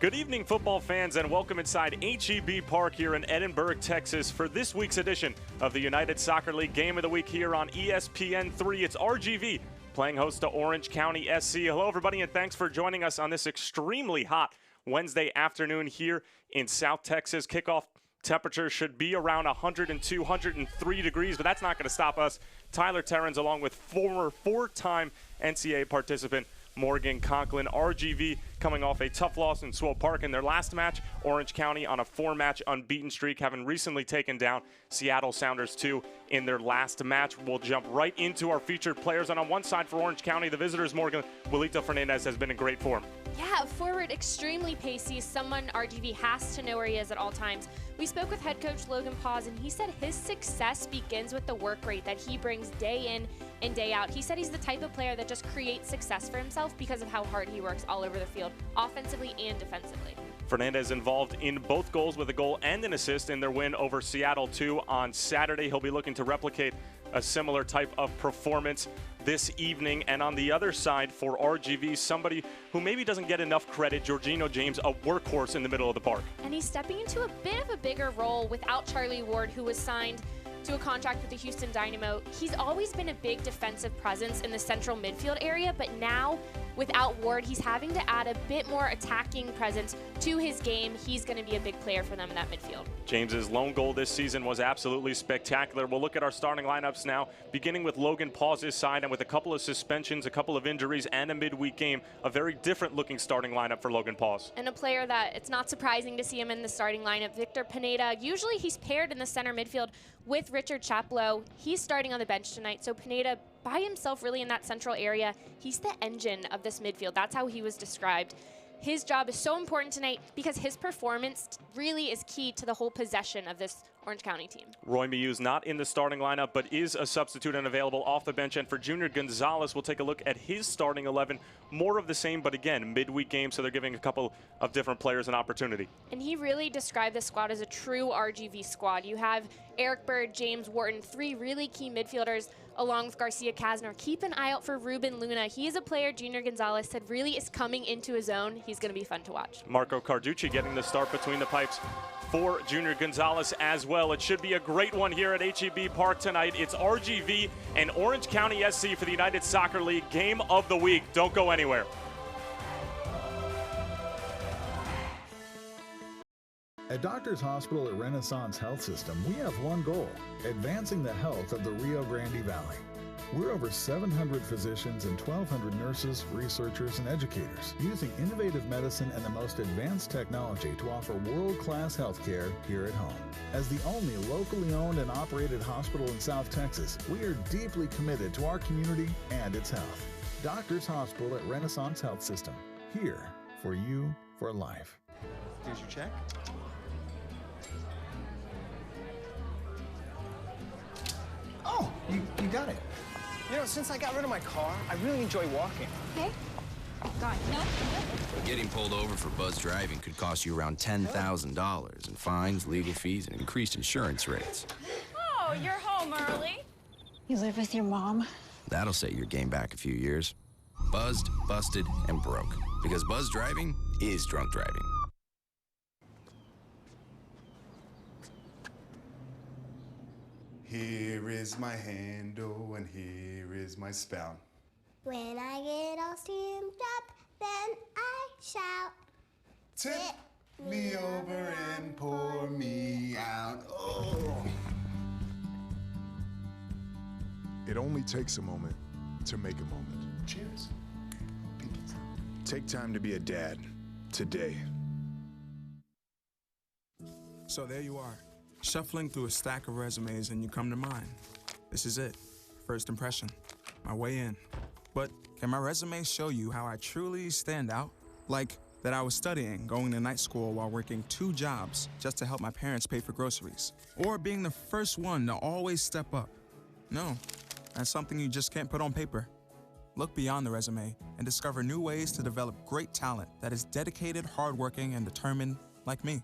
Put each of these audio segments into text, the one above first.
Good evening, football fans, and welcome inside H-E-B Park here in Edinburgh, Texas for this week's edition of the United Soccer League Game of the Week here on ESPN 3. It's RGV playing host to Orange County SC. Hello, everybody, and thanks for joining us on this extremely hot Wednesday afternoon here in South Texas. Kickoff temperature should be around 102, 103 degrees, but that's not going to stop us. Tyler Terrens, along with former four-time NCAA participant Morgan Conklin. RGV coming off a tough loss in Swope Park in their last match. Orange County on a four-match unbeaten streak, having recently taken down Seattle Sounders 2 in their last match. We'll jump right into our featured players. And on one side for Orange County, the visitors, Morgan, Wilito Fernandez has been in great form. Yeah, forward, extremely pacey, someone RGV has to know where he is at all times. We spoke with head coach Logan Paws, and he said his success begins with the work rate that he brings day in and day out. He said he's the type of player that just creates success for himself because of how hard he works all over the field, offensively and defensively. Fernandez involved in both goals with a goal and an assist in their win over Seattle 2 on Saturday. He'll be looking to replicate a similar type of performance this evening. And on the other side for RGV, somebody who maybe doesn't get enough credit, Jorginho James, a workhorse in the middle of the park. And he's stepping into a bit of a bigger role without Charlie Ward, who was signed to a contract with the Houston Dynamo. He's always been a big defensive presence in the central midfield area, but now without Ward, he's having to add a bit more attacking presence to his game. He's going to be a big player for them in that midfield. James's lone goal this season was absolutely spectacular. We'll look at our starting lineups now, beginning with Logan Paws' side, and with a couple of suspensions, a couple of injuries, and a midweek game, a very different looking starting lineup for Logan Paws. And a player that it's not surprising to see him in the starting lineup, Victor Pineda. Usually he's paired in the center midfield with Richard Chaplow. He's starting on the bench tonight, so Pineda by himself really in that central area. He's the engine of this midfield. That's how he was described. His job is so important tonight because his performance really is key to the whole possession of this Orange County team. Roy Miu's not in the starting lineup, but is a substitute and available off the bench. And for Junior Gonzalez, we'll take a look at his starting 11. More of the same, but again, midweek game, so they're giving a couple of different players an opportunity. And he really described this squad as a true RGV squad. You have Eric Bird, James Wharton, three really key midfielders, along with Garcia Kasner. Keep an eye out for Ruben Luna. He is a player Junior Gonzalez said really is coming into his own. He's going to be fun to watch. Marco Carducci getting the start between the pipes for Junior Gonzalez as well. It should be a great one here at H-E-B Park tonight. It's RGV and Orange County SC for the United Soccer League Game of the Week. Don't go anywhere. At Doctors Hospital at Renaissance Health System, we have one goal: advancing the health of the Rio Grande Valley. We're over 700 physicians and 1,200 nurses, researchers, and educators using innovative medicine and the most advanced technology to offer world-class health care here at home. As the only locally owned and operated hospital in South Texas, we are deeply committed to our community and its health. Doctors Hospital at Renaissance Health System, here for you for life. Here's your check. Oh, you got it. You know, since I got rid of my car, I really enjoy walking. Okay. Got it. No. Getting pulled over for buzz driving could cost you around $10,000 in fines, legal fees, and increased insurance rates. Oh, you're home early. You live with your mom? That'll set your game back a few years. Buzzed, busted, and broke. Because buzz driving is drunk driving. Here is my handle and here is my spout. When I get all steamed up, then I shout. Tip me over and pour me out. Oh. It only takes a moment to make a moment. Cheers. Take time to be a dad today. So there you are, shuffling through a stack of resumes and you come to mine. This is it, first impression, my way in. But can my resume show you how I truly stand out? Like that I was studying, going to night school while working 2 jobs just to help my parents pay for groceries. Or being the first one to always step up. No, that's something you just can't put on paper. Look beyond the resume and discover new ways to develop great talent that is dedicated, hardworking, and determined like me.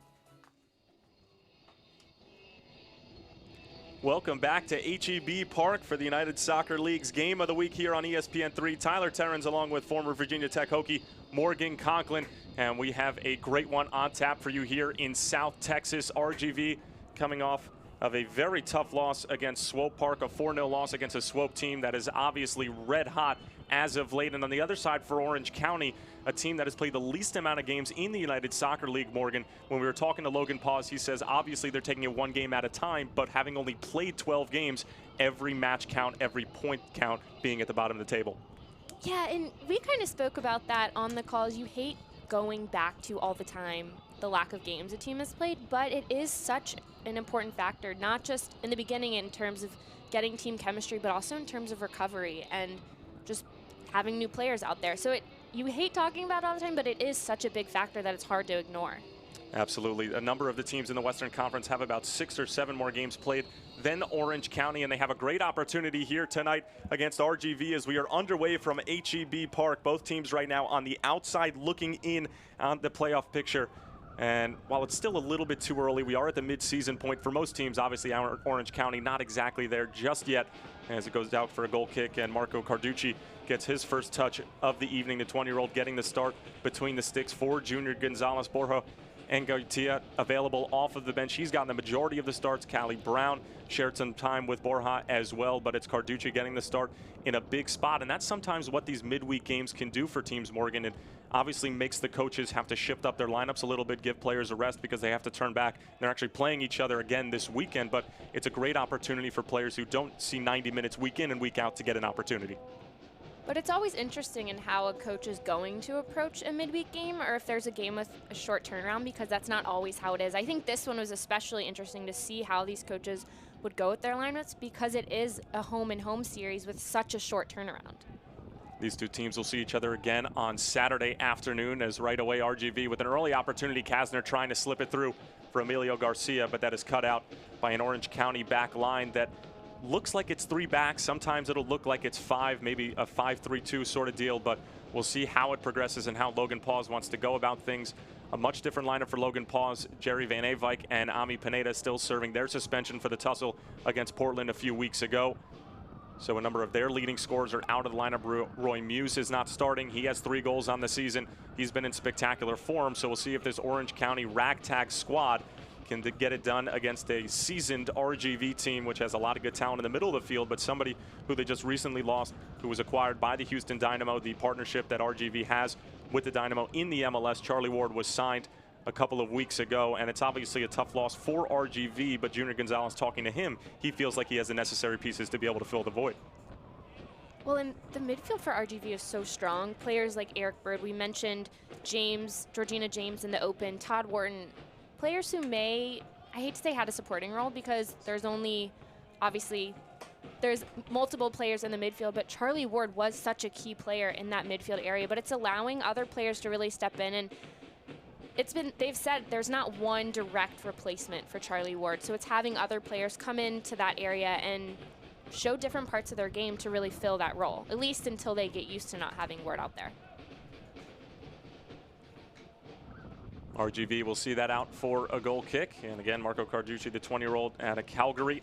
Welcome back to HEB Park for the United Soccer League's Game of the Week here on ESPN3. Tyler Terrens along with former Virginia Tech Hokie Morgan Conklin. And we have a great one on tap for you here in South Texas. RGV coming off of a very tough loss against Swope Park, a 4-0 loss against a Swope team that is obviously red hot as of late. And on the other side for Orange County, a team that has played the least amount of games in the United Soccer League, Morgan. When we were talking to Logan Paws, he says obviously they're taking it one game at a time, but having only played 12 games, every match count, every point count being at the bottom of the table. Yeah, and we kind of spoke about that on the calls. You hate going back to all the time the lack of games a team has played, but it is such an important factor, not just in the beginning in terms of getting team chemistry, but also in terms of recovery and just having new players out there. So you hate talking about it all the time, but it is such a big factor that it's hard to ignore. Absolutely. A number of the teams in the Western Conference have about 6 or 7 more games played than Orange County, and they have a great opportunity here tonight against RGV as we are underway from HEB Park. Both teams right now on the outside looking in on the playoff picture. And while it's still a little bit too early, we are at the mid-season point for most teams. Obviously, Orange County not exactly there just yet as it goes out for a goal kick, and Marco Carducci gets his first touch of the evening. The 20-year-old getting the start between the sticks for Junior Gonzalez. Borja and Gaitia available off of the bench. He's gotten the majority of the starts. Callie Brown shared some time with Borja as well, but it's Carducci getting the start in a big spot, and that's sometimes what these midweek games can do for teams, Morgan. It obviously makes the coaches have to shift up their lineups a little bit, give players a rest because they have to turn back. They're actually playing each other again this weekend, but it's a great opportunity for players who don't see 90 minutes week in and week out to get an opportunity. But it's always interesting in how a coach is going to approach a midweek game, or if there's a game with a short turnaround, because that's not always how it is. I think this one was especially interesting to see how these coaches would go with their lineups because it is a home-and-home series with such a short turnaround. These two teams will see each other again on Saturday afternoon as right away RGV with an early opportunity. Kasner trying to slip it through for Emilio Garcia, but that is cut out by an Orange County back line that looks like it's 3 backs. Sometimes it'll look like it's 5, maybe a 5-3-2 sort of deal, but we'll see how it progresses and how Logan Paws wants to go about things. A much different lineup for Logan Paws. Jerry Van Avijk and Ami Pineda still serving their suspension for the tussle against Portland a few weeks ago. So a number of their leading scorers are out of the lineup. Roy Muse is not starting. He has 3 goals on the season. He's been in spectacular form, so we'll see if this Orange County ragtag squad can get it done against a seasoned RGV team, which has a lot of good talent in the middle of the field, but somebody who they just recently lost, who was acquired by the Houston Dynamo, the partnership that RGV has with the Dynamo in the MLS. Charlie Ward was signed a couple of weeks ago, and it's obviously a tough loss for RGV, but Junior Gonzalez talking to him, he feels like he has the necessary pieces to be able to fill the void. Well, and the midfield for RGV is so strong. Players like Eric Bird, we mentioned Georgina James in the open, Todd Wharton, players who may, I hate to say had a supporting role because there's only, obviously, there's multiple players in the midfield, but Charlie Ward was such a key player in that midfield area, but it's allowing other players to really step in, and they've said there's not one direct replacement for Charlie Ward, so it's having other players come into that area and show different parts of their game to really fill that role, at least until they get used to not having Ward out there. RGV will see that out for a goal kick. And again, Marco Carducci, the 20-year-old out of Calgary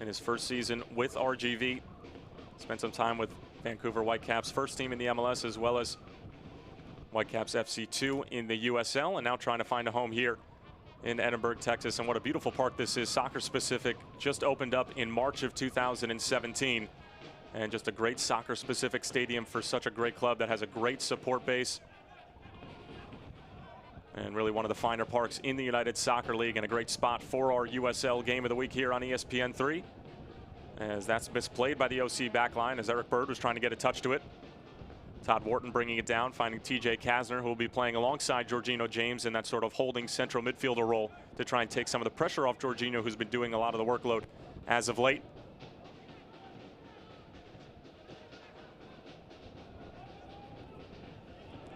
in his first season with RGV. Spent some time with Vancouver Whitecaps first team in the MLS, as well as Whitecaps FC2 in the USL, and now trying to find a home here in Edinburgh, Texas. And what a beautiful park this is. Soccer Specific just opened up in March of 2017. And just a great soccer specific stadium for such a great club that has a great support base. And really one of the finer parks in the United Soccer League, and a great spot for our USL Game of the Week here on ESPN3. As that's misplayed by the OC backline as Eric Bird was trying to get a touch to it. Todd Wharton bringing it down, finding TJ Kasner, who will be playing alongside Jorginho James in that sort of holding central midfielder role to try and take some of the pressure off Jorginho, who's been doing a lot of the workload as of late.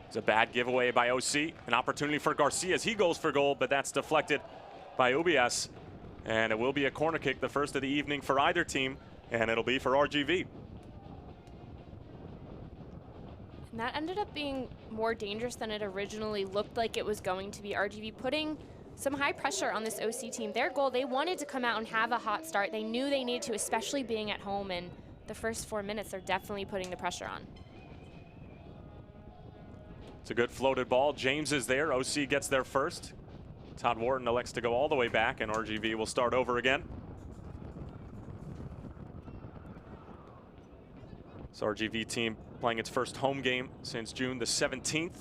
It's a bad giveaway by OC. An opportunity for Garcia as he goes for goal, but that's deflected by Ubias. And it will be a corner kick, the first of the evening for either team, and it'll be for RGV. And that ended up being more dangerous than it originally looked like it was going to be. RGV putting some high pressure on this OC team. Their goal, they wanted to come out and have a hot start. They knew they needed to, especially being at home, and the first 4 minutes, they're definitely putting the pressure on. It's a good floated ball. James is there. OC gets there first. Todd Wharton elects to go all the way back, and RGV will start over again. This RGV team playing its first home game since June the 17th.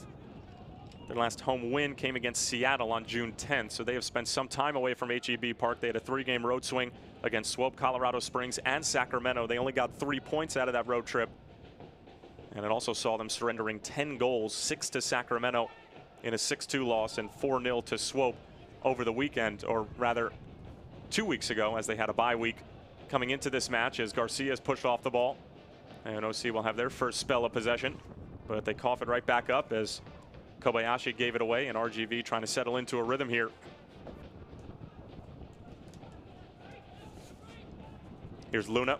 Their last home win came against Seattle on June 10th, so they have spent some time away from HEB Park. They had a 3-game road swing against Swope, Colorado Springs, and Sacramento. They only got 3 points out of that road trip, and it also saw them surrendering 10 goals, 6 to Sacramento in a 6-2 loss and 4-0 to Swope over the weekend, or rather 2 weeks ago, as they had a bye week coming into this match, as Garcia's pushed off the ball. And OC will have their first spell of possession, but they cough it right back up as Kobayashi gave it away, and RGV trying to settle into a rhythm here. Here's Luna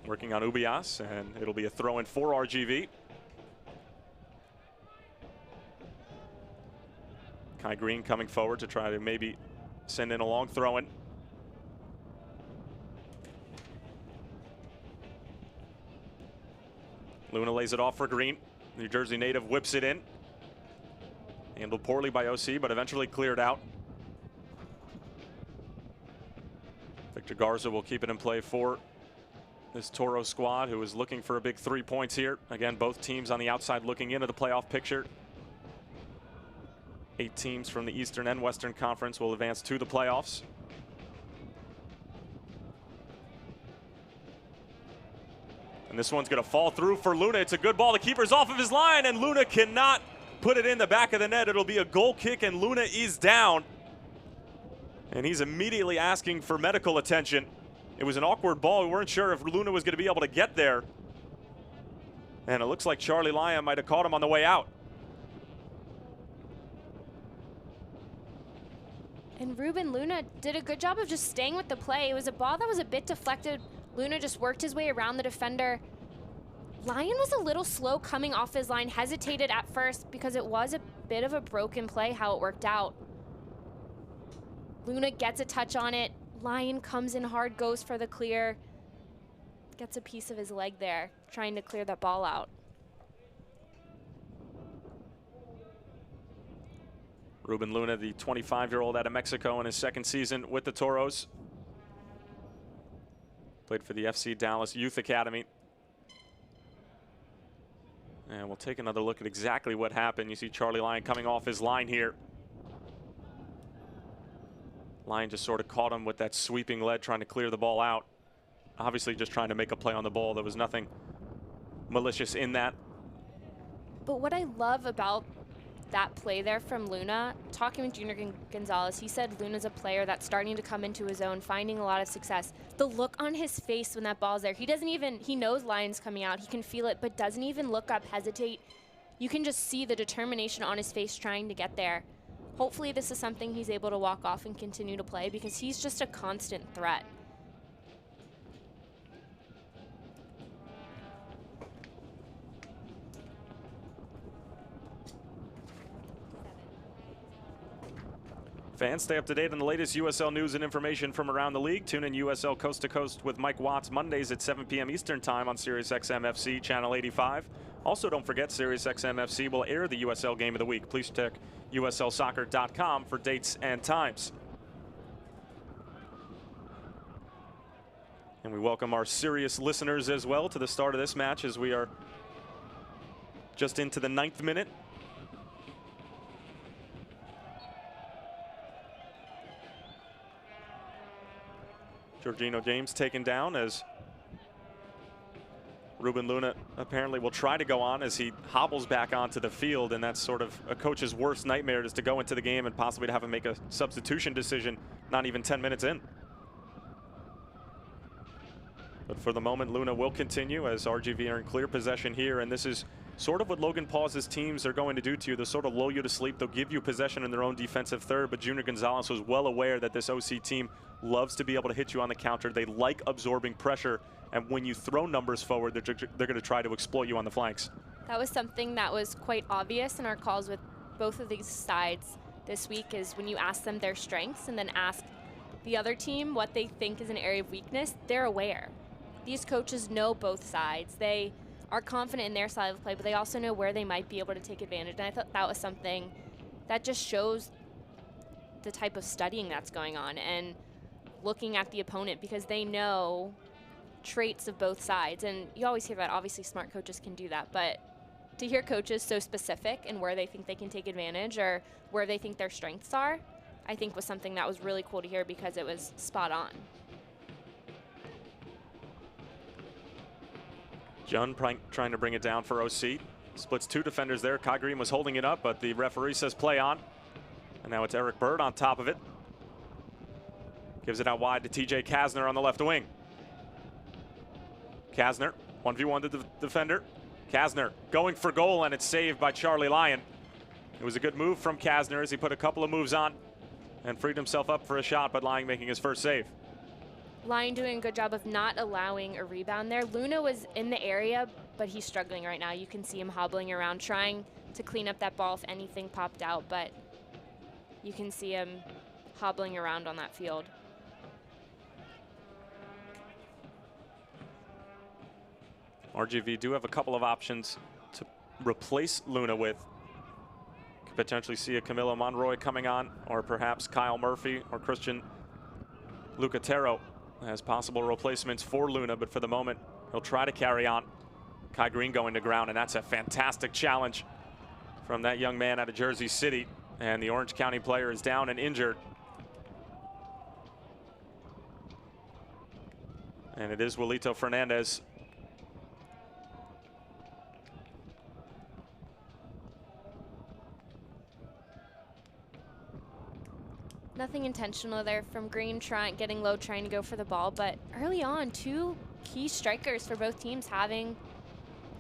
working on Ubias, and it'll be a throw-in for RGV. Kai Green coming forward to try to maybe send in a long throw-in. Luna lays it off for Green. New Jersey native whips it in. Handled poorly by OC, but eventually cleared out. Victor Garza will keep it in play for this Toro squad, who is looking for a big 3 points here. Again, both teams on the outside looking into the playoff picture. 8 teams from the Eastern and Western Conference will advance to the playoffs. And this one's going to fall through for Luna. It's a good ball. The keeper's off of his line, and Luna cannot put it in the back of the net. It'll be a goal kick, and Luna is down. And he's immediately asking for medical attention. It was an awkward ball. We weren't sure if Luna was going to be able to get there. And it looks like Charlie Lyon might have caught him on the way out. And Ruben Luna did a good job of just staying with the play. It was a ball that was a bit deflected. Luna just worked his way around the defender. Lyon was a little slow coming off his line, hesitated at first because it was a bit of a broken play how it worked out. Luna gets a touch on it. Lyon comes in hard, goes for the clear. Gets a piece of his leg there, trying to clear that ball out. Ruben Luna, the 25-year-old out of Mexico in his second season with the Toros. Played for the FC Dallas Youth Academy. And we'll take another look at exactly what happened. You see Charlie Lyon coming off his line here. Lyon just sort of caught him with that sweeping lead, trying to clear the ball out. Obviously just trying to make a play on the ball. There was nothing malicious in that. But what I love about that play there from Luna, talking with Junior Gonzalez, he said Luna's a player that's starting to come into his own, finding a lot of success. The look on his face when that ball's there, he knows Lyon's coming out, he can feel it, but doesn't even look up, hesitate. You can just see the determination on his face trying to get there. Hopefully this is something he's able to walk off and continue to play, because he's just a constant threat. Fans, stay up to date on the latest USL news and information from around the league. Tune in USL Coast to Coast with Mike Watts Mondays at 7 p.m. Eastern Time on SiriusXM FC Channel 85. Also, don't forget, SiriusXM FC will air the USL Game of the Week. Please check USLsoccer.com for dates and times. And we welcome our Sirius listeners as well to the start of this match, as we are just into the 9th minute. Jorginho James taken down as Ruben Luna apparently will try to go on as he hobbles back onto the field, and that's sort of a coach's worst nightmare, is to go into the game and possibly to have him make a substitution decision not even 10 minutes in. But for the moment, Luna will continue as RGV are in clear possession here, and this is sort of what Logan Paul's teams are going to do to you. They'll sort of lull you to sleep. They'll give you possession in their own defensive third, but Junior Gonzalez was well aware that this OC team loves to be able to hit you on the counter. They like absorbing pressure, and when you throw numbers forward, they're going to try to exploit you on the flanks. That was something that was quite obvious in our calls with both of these sides. this week is when you ask them their strengths and then ask the other team what they think is an area of weakness, they're aware. These coaches know both sides. They are confident in their side of play, but they also know where they might be able to take advantage. And I thought that was something that just shows the type of studying that's going on and looking at the opponent, because they know traits of both sides. And you always hear that. Obviously, smart coaches can do that. But to hear coaches so specific and where they think they can take advantage or where they think their strengths are, I think was something that was really cool to hear because it was spot on. Jun trying to bring it down for OC. Splits two defenders there. Kai Green was holding it up, but the referee says play on. And now it's Eric Bird on top of it. Gives it out wide to TJ Kasner on the left wing. Kasner, 1v1 to the defender. Kasner going for goal, and it's saved by Charlie Lyon. It was a good move from Kasner as he put a couple of moves on and freed himself up for a shot, but Lyon making his first save. Lyon doing a good job of not allowing a rebound there. Luna was in the area, but he's struggling right now. You can see him hobbling around, trying to clean up that ball if anything popped out, but you can see him hobbling around on that field. RGV do have a couple of options to replace Luna with. Could potentially see a Camilo Monroy coming on, or perhaps Kyle Murphy or Christian Lucatero as possible replacements for Luna, but for the moment, he'll try to carry on. Kai Green going to ground, and that's a fantastic challenge from that young man out of Jersey City, and the Orange County player is down and injured. And it is Wilito Fernandez. Nothing intentional there from Green, getting low, trying to go for the ball. But early on, two key strikers for both teams having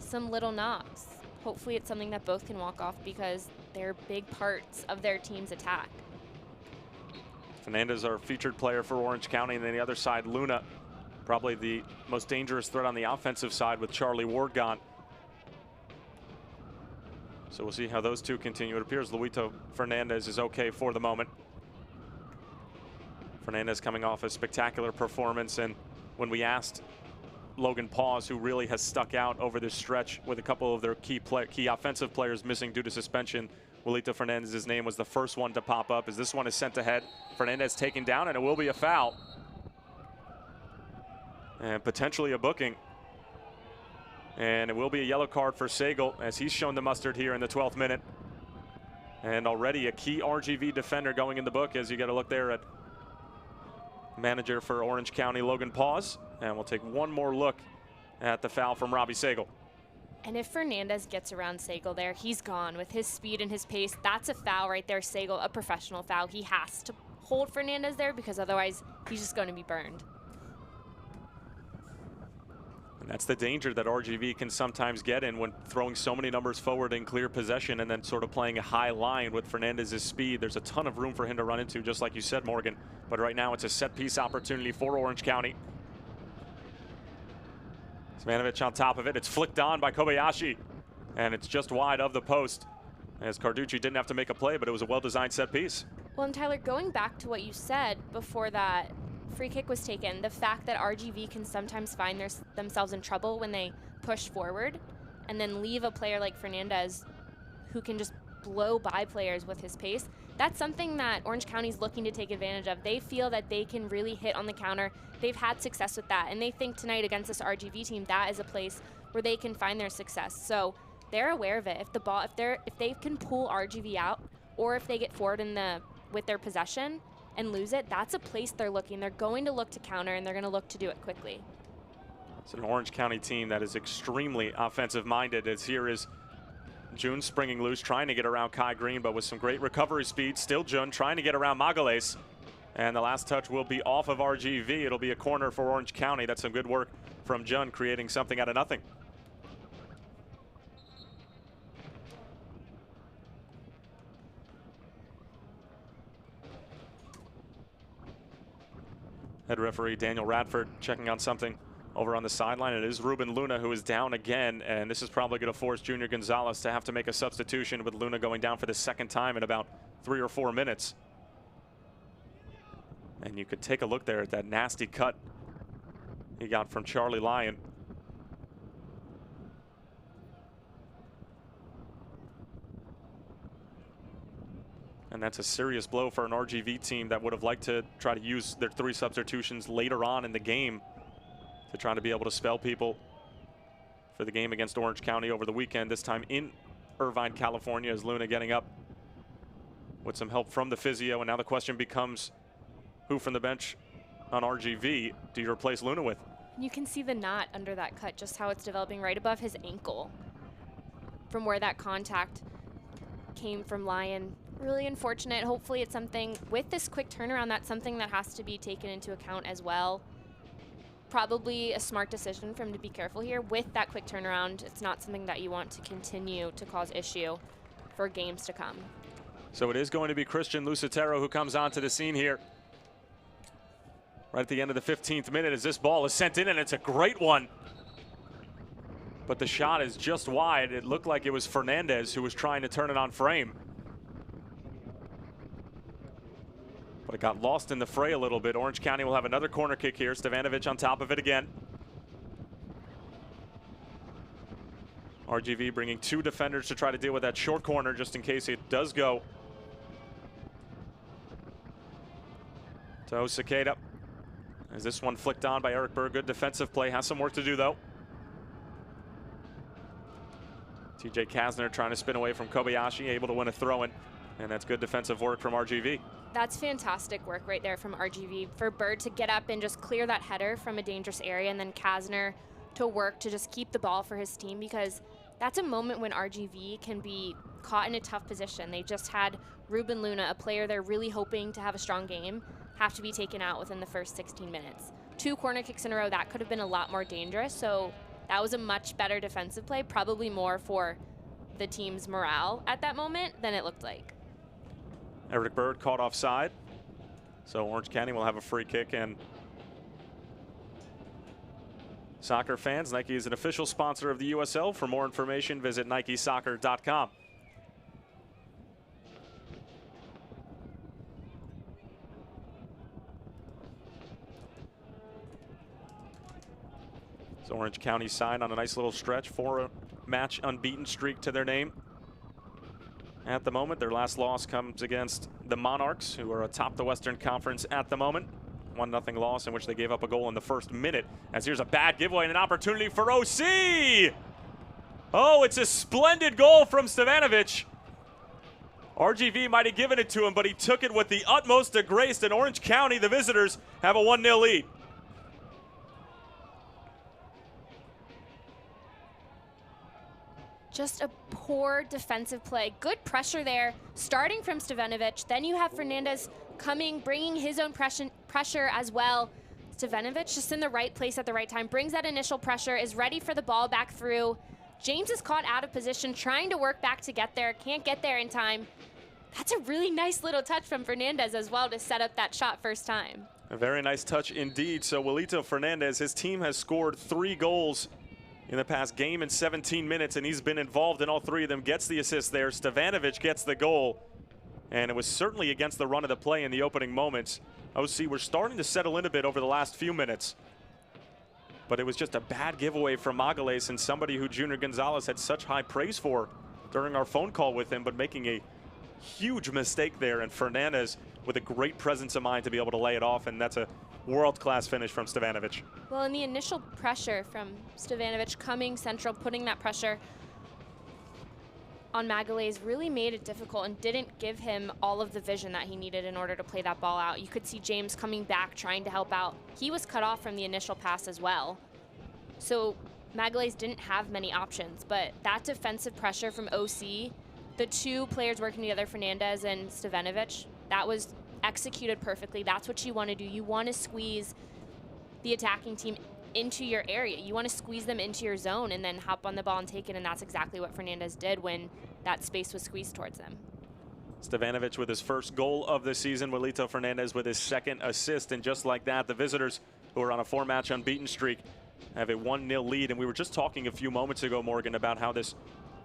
some little knocks. Hopefully it's something that both can walk off because they're big parts of their team's attack. Fernandez, our featured player for Orange County, and then the other side, Luna, probably the most dangerous threat on the offensive side with Charlie Ward gone. So we'll see how those two continue. It appears Luito Fernandez is okay for the moment. Fernandez coming off a spectacular performance, and when we asked Logan Paws, who really has stuck out over this stretch with a couple of their key offensive players missing due to suspension, Wilito Fernandez's name was the first one to pop up as this one is sent ahead. Fernandez taken down, and it will be a foul. And potentially a booking. And it will be a yellow card for Sagal as he's shown the mustard here in the 12th minute. And already a key RGV defender going in the book as you get a look there at manager for Orange County, Logan Paws. And we'll take one more look at the foul from Robbie Sagal. And if Fernandez gets around Sagal there, he's gone with his speed and his pace. That's a foul right there, Sagal, a professional foul. He has to hold Fernandez there because otherwise he's just going to be burned. And that's the danger that RGV can sometimes get in when throwing so many numbers forward in clear possession and then sort of playing a high line with Fernandez's speed. There's a ton of room for him to run into, just like you said, Morgan. But right now it's a set piece opportunity for Orange County. Zmanovic on top of it. It's flicked on by Kobayashi, and it's just wide of the post as Carducci didn't have to make a play, but it was a well-designed set piece. Well, and Tyler, going back to what you said before that free kick was taken, the fact that RGV can sometimes find themselves in trouble when they push forward and then leave a player like Fernandez who can just blow by players with his pace. That's something that Orange County's looking to take advantage of. They feel that they can really hit on the counter. They've had success with that, and they think tonight against this RGV team, that is a place where they can find their success. So they're aware of it. If they can pull RGV out, or if they get forward with their possession and lose it, that's a place they're looking. They're going to look to counter, and they're going to look to do it quickly. It's an Orange County team that is extremely offensive-minded, as here is June springing loose, trying to get around Kai Green, but with some great recovery speed. Still June trying to get around Magales. And the last touch will be off of RGV. It'll be a corner for Orange County. That's some good work from Jun, creating something out of nothing. Head referee Daniel Radford checking on something over on the sideline. It is Ruben Luna who is down again, and this is probably going to force Junior Gonzalez to have to make a substitution, with Luna going down for the second time in about 3 or 4 minutes. And you could take a look there at that nasty cut he got from Charlie Lyon. And that's a serious blow for an RGV team that would have liked to try to use their 3 substitutions later on in the game to try to be able to spell people for the game against Orange County over the weekend, this time in Irvine, California, as Luna getting up with some help from the physio. And now the question becomes, who from the bench on RGV do you replace Luna with? You can see the knot under that cut, just how it's developing right above his ankle from where that contact came from Lyon. Really unfortunate. Hopefully it's something, with this quick turnaround, that's something that has to be taken into account as well. Probably a smart decision for him to be careful here. With that quick turnaround, it's not something that you want to continue to cause issue for games to come. So it is going to be Christian Lucitero who comes onto the scene here right at the end of the 15th minute as this ball is sent in, and it's a great one. But the shot is just wide. It looked like it was Fernandez who was trying to turn it on frame. But it got lost in the fray a little bit. Orange County will have another corner kick here. Stevanovic on top of it again. RGV bringing 2 defenders to try to deal with that short corner just in case it does go to Osakeda. As this one flicked on by Eric Berg. Good defensive play. Has some work to do, though. TJ Kasner trying to spin away from Kobayashi, able to win a throw-in. And that's good defensive work from RGV. That's fantastic work right there from RGV. For Bird to get up and just clear that header from a dangerous area, and then Kasner to work to just keep the ball for his team, because that's a moment when RGV can be caught in a tough position. They just had Ruben Luna, a player they're really hoping to have a strong game, have to be taken out within the first 16 minutes. 2 corner kicks in a row, that could have been a lot more dangerous. So that was a much better defensive play, probably more for the team's morale at that moment than it looked like. Eric Bird caught offside. So Orange County will have a free kick. And soccer fans, Nike is an official sponsor of the USL. For more information, visit nikesoccer.com. So Orange County side on a nice little stretch, 4-match unbeaten streak to their name. At the moment, their last loss comes against the Monarchs, who are atop the Western Conference at the moment. 1-0 loss in which they gave up a goal in the first minute. As here's a bad giveaway and an opportunity for OC. Oh, it's a splendid goal from Stevanovic. RGV might have given it to him, but he took it with the utmost of grace, and Orange County, the visitors, have a 1-0 lead. Just a poor defensive play. Good pressure there, starting from Stevanovic. Then you have Fernandez coming, bringing his own pressure as well. Stevanovic just in the right place at the right time, brings that initial pressure, is ready for the ball back through. James is caught out of position, trying to work back to get there, can't get there in time. That's a really nice little touch from Fernandez as well to set up that shot first time. A very nice touch indeed. So Wilito Fernandez, his team has scored 3 goals in the past game in 17 minutes, and he's been involved in all 3 of them. Gets the assist there. Stevanovic gets the goal, and it was certainly against the run of the play in the opening moments. OC were starting to settle in a bit over the last few minutes, but it was just a bad giveaway from Magales, and somebody who Junior Gonzalez had such high praise for during our phone call with him, but making a huge mistake there, and Fernandez with a great presence of mind to be able to lay it off, and that's a world-class finish from Stevanovic. Well, in the initial pressure from Stevanovic coming central, putting that pressure on Magales really made it difficult and didn't give him all of the vision that he needed in order to play that ball out. You could see James coming back, trying to help out. He was cut off from the initial pass as well. So Magales didn't have many options, but that defensive pressure from OC, the 2 players working together, Fernandez and Stevanovic, that was executed perfectly. That's what you want to do. You want to squeeze the attacking team into your area. You want to squeeze them into your zone and then hop on the ball and take it, and that's exactly what Fernandez did when that space was squeezed towards them. Stevanovic with his first goal of the season, Wilito Fernandez with his 2nd assist, and just like that, the visitors, who are on a 4-match unbeaten streak, have a 1-0 lead. And we were just talking a few moments ago, Morgan, about how this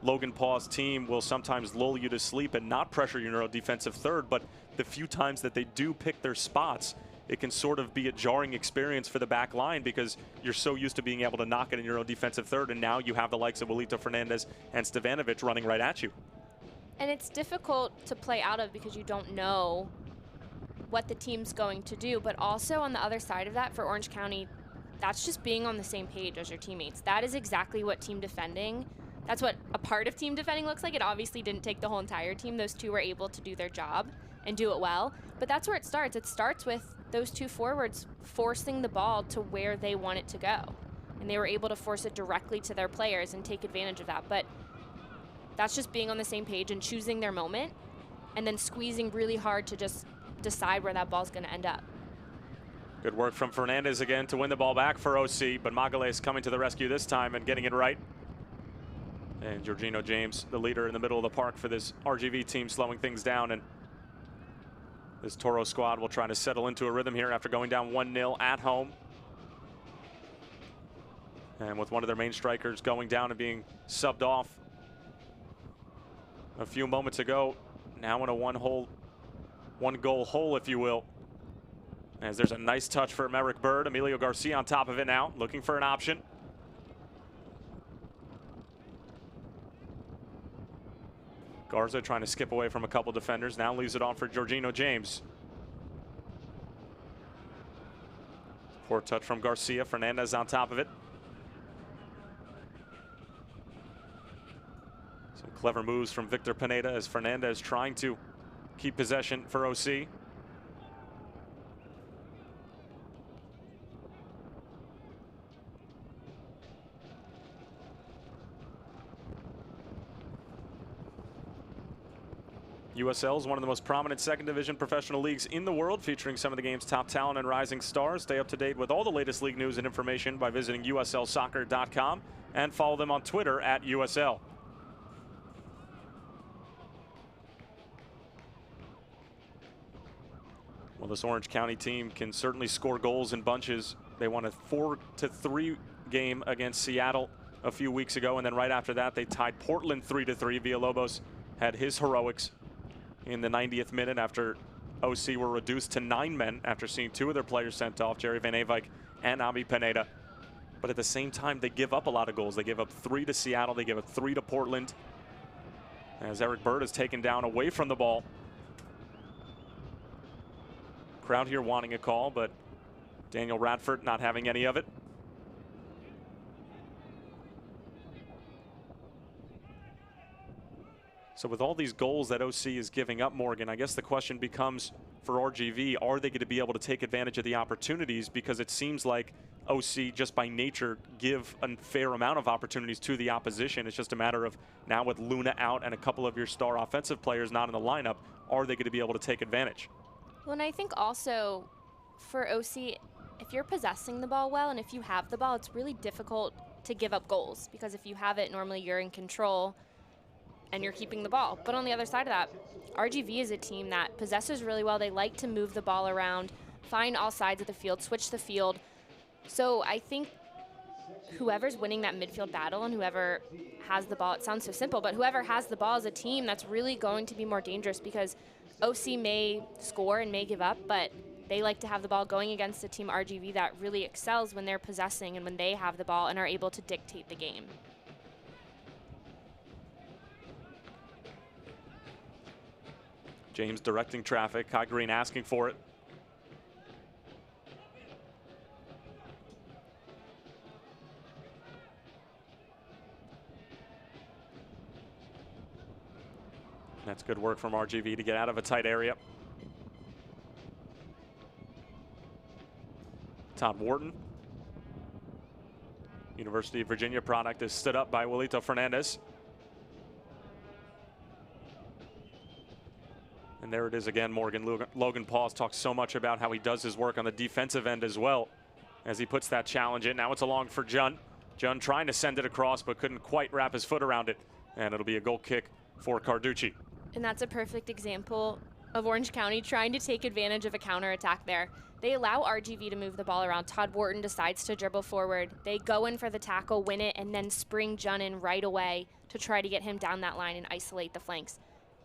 Logan Paul's team will sometimes lull you to sleep and not pressure your neuro defensive third, but the few times that they do pick their spots, it can sort of be a jarring experience for the back line because you're so used to being able to knock it in your own defensive third, and now you have the likes of Willito Fernandez and Stevanovic running right at you. And it's difficult to play out of because you don't know what the team's going to do, but also on the other side of that for Orange County, that's just being on the same page as your teammates. That is exactly what team defending, that's what a part of team defending looks like. It obviously didn't take the whole entire team. Those two were able to do their job and do it well, but that's where it starts. It starts with those two forwards forcing the ball to where they want it to go. And they were able to force it directly to their players and take advantage of that. But that's just being on the same page and choosing their moment and then squeezing really hard to just decide where that ball's going to end up. Good work from Fernandez again to win the ball back for OC, but Magalhaes coming to the rescue this time and getting it right. And Jorginho James, the leader in the middle of the park for this RGV team, slowing things down. And this Toro squad will try to settle into a rhythm here after going down 1-0 at home. And with one of their main strikers going down and being subbed off a few moments ago, now in a one-goal hole, if you will. As there's a nice touch for Merrick Bird. Emilio Garcia on top of it now, looking for an option. Garza trying to skip away from a couple defenders, now leaves it on for Jorginho James. Poor touch from Garcia, Fernandez on top of it. Some clever moves from Victor Pineda as Fernandez trying to keep possession for OC. USL is one of the most prominent second division professional leagues in the world, featuring some of the game's top talent and rising stars. Stay up to date with all the latest league news and information by visiting uslsoccer.com and follow them on Twitter at USL. Well, this Orange County team can certainly score goals in bunches. They won a 4-3 game against Seattle a few weeks ago, and then right after that they tied Portland 3-3. Villalobos had his heroics in the 90th minute after OC were reduced to 9 men after seeing 2 of their players sent off, Jerry Van Avijk and Ami Pineda. But at the same time, they give up a lot of goals. They give up 3 to Seattle. They give up 3 to Portland. As Eric Bird is taken down away from the ball. Crowd here wanting a call, but Daniel Radford not having any of it. So with all these goals that OC is giving up, Morgan, I guess the question becomes for RGV, are they going to be able to take advantage of the opportunities? Because it seems like OC, just by nature, give a fair amount of opportunities to the opposition. It's just a matter of now with Luna out and a couple of your star offensive players not in the lineup, are they going to be able to take advantage? Well, and I think also for OC, if you're possessing the ball well and if you have the ball, it's really difficult to give up goals, because if you have it, normally you're in control and you're keeping the ball. But on the other side of that, RGV is a team that possesses really well. They like to move the ball around, find all sides of the field, switch the field. So I think whoever's winning that midfield battle and whoever has the ball, it sounds so simple, but whoever has the ball is a team that's really going to be more dangerous, because OC may score and may give up, but they like to have the ball going against a team RGV that really excels when they're possessing and when they have the ball and are able to dictate the game. James directing traffic, Kai Green asking for it. That's good work from RGV to get out of a tight area. Todd Wharton, University of Virginia product, is stood up by Willito Fernandez. And there it is again, Morgan. Logan Paul's talked so much about how he does his work on the defensive end as well as he puts that challenge in. Now it's along for Jun. Jun trying to send it across but couldn't quite wrap his foot around it. And it'll be a goal kick for Carducci. And that's a perfect example of Orange County trying to take advantage of a counterattack there. They allow RGV to move the ball around. Todd Wharton decides to dribble forward. They go in for the tackle, win it, and then spring Jun in right away to try to get him down that line and isolate the flanks.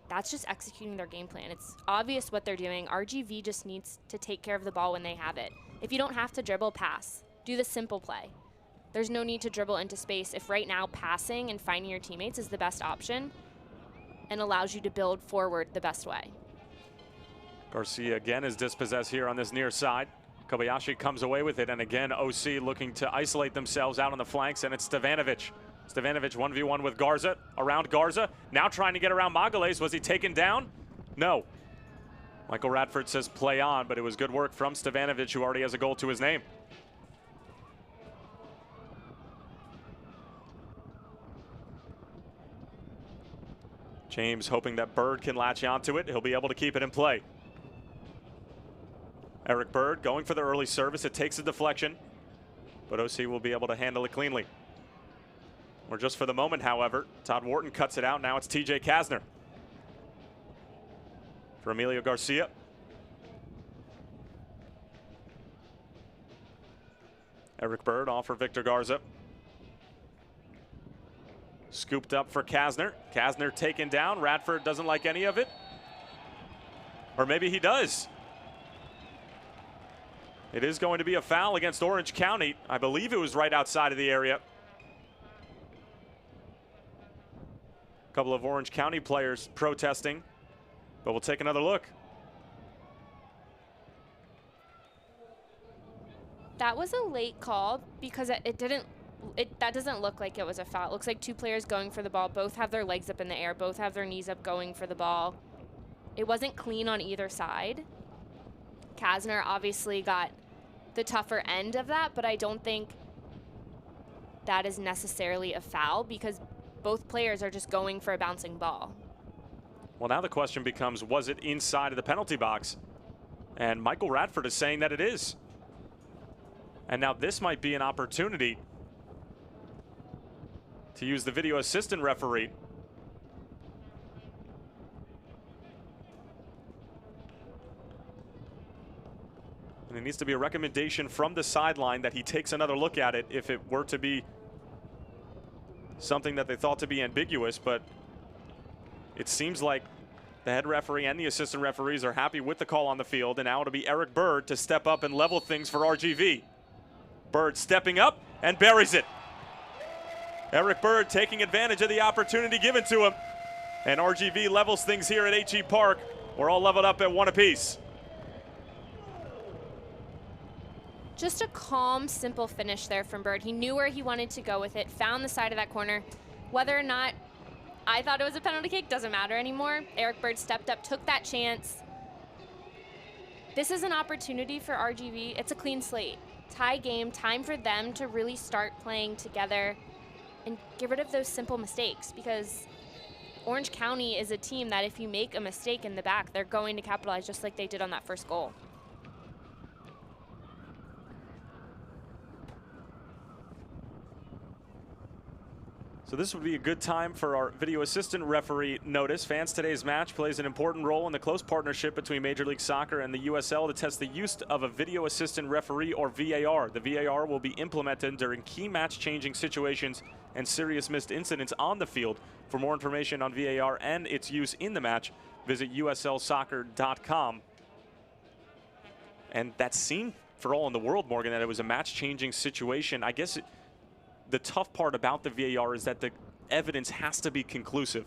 That's just executing their game plan. It's obvious what they're doing. RGV just needs to take care of the ball when they have it. If you don't have to dribble, pass. Do the simple play. There's no need to dribble into space if right now passing and finding your teammates is the best option and allows you to build forward the best way. Garcia again is dispossessed here on this near side. Kobayashi comes away with it, and again, OC looking to isolate themselves out on the flanks, and it's Stevanovic. Stevanovic 1v1 with Garza, around Garza. Now trying to get around Magales. Was he taken down? No. Michael Radford says play on, but it was good work from Stevanovic, who already has a goal to his name. James hoping that Bird can latch onto it. He'll be able to keep it in play. Eric Bird going for the early service. It takes a deflection, but OC will be able to handle it cleanly. Or just for the moment, however, Todd Wharton cuts it out. Now it's TJ Kasner. For Emilio Garcia. Eric Bird off for Victor Garza. Scooped up for Kasner. Kasner taken down. Radford doesn't like any of it. Or maybe he does. It is going to be a foul against Orange County. I believe it was right outside of the area. A couple of Orange County players protesting, but we'll take another look. That was a late call because that doesn't look like it was a foul. It looks like two players going for the ball. Both have their legs up in the air. Both have their knees up going for the ball. It wasn't clean on either side. Kasner obviously got the tougher end of that, but I don't think that is necessarily a foul because both players are just going for a bouncing ball. Well, now the question becomes, was it inside of the penalty box? And Michael Radford is saying that it is. And now this might be an opportunity to use the video assistant referee. And it needs to be a recommendation from the sideline that he takes another look at it if it were to be something that they thought to be ambiguous, but it seems like the head referee and the assistant referees are happy with the call on the field, and now it'll be Eric Bird to step up and level things for RGV. Bird stepping up and buries it. Eric Bird taking advantage of the opportunity given to him, and RGV levels things here at HE Park. We're all leveled up at 1 apiece. Just a calm, simple finish there from Bird. He knew where he wanted to go with it, found the side of that corner. Whether or not I thought it was a penalty kick doesn't matter anymore. Eric Bird stepped up, took that chance. This is an opportunity for RGV. It's a clean slate. Tie game, time for them to really start playing together and get rid of those simple mistakes, because Orange County is a team that if you make a mistake in the back, they're going to capitalize just like they did on that first goal. So this would be a good time for our video assistant referee notice. Fans Today's Match plays an important role in the close partnership between Major League Soccer and the USL to test the use of a video assistant referee, or VAR. The VAR will be implemented during key match-changing situations and serious missed incidents on the field. For more information on VAR and its use in the match, visit uslsoccer.com. And that seemed for all in the world, Morgan, that it was a match-changing situation. I guess the tough part about the VAR is that the evidence has to be conclusive.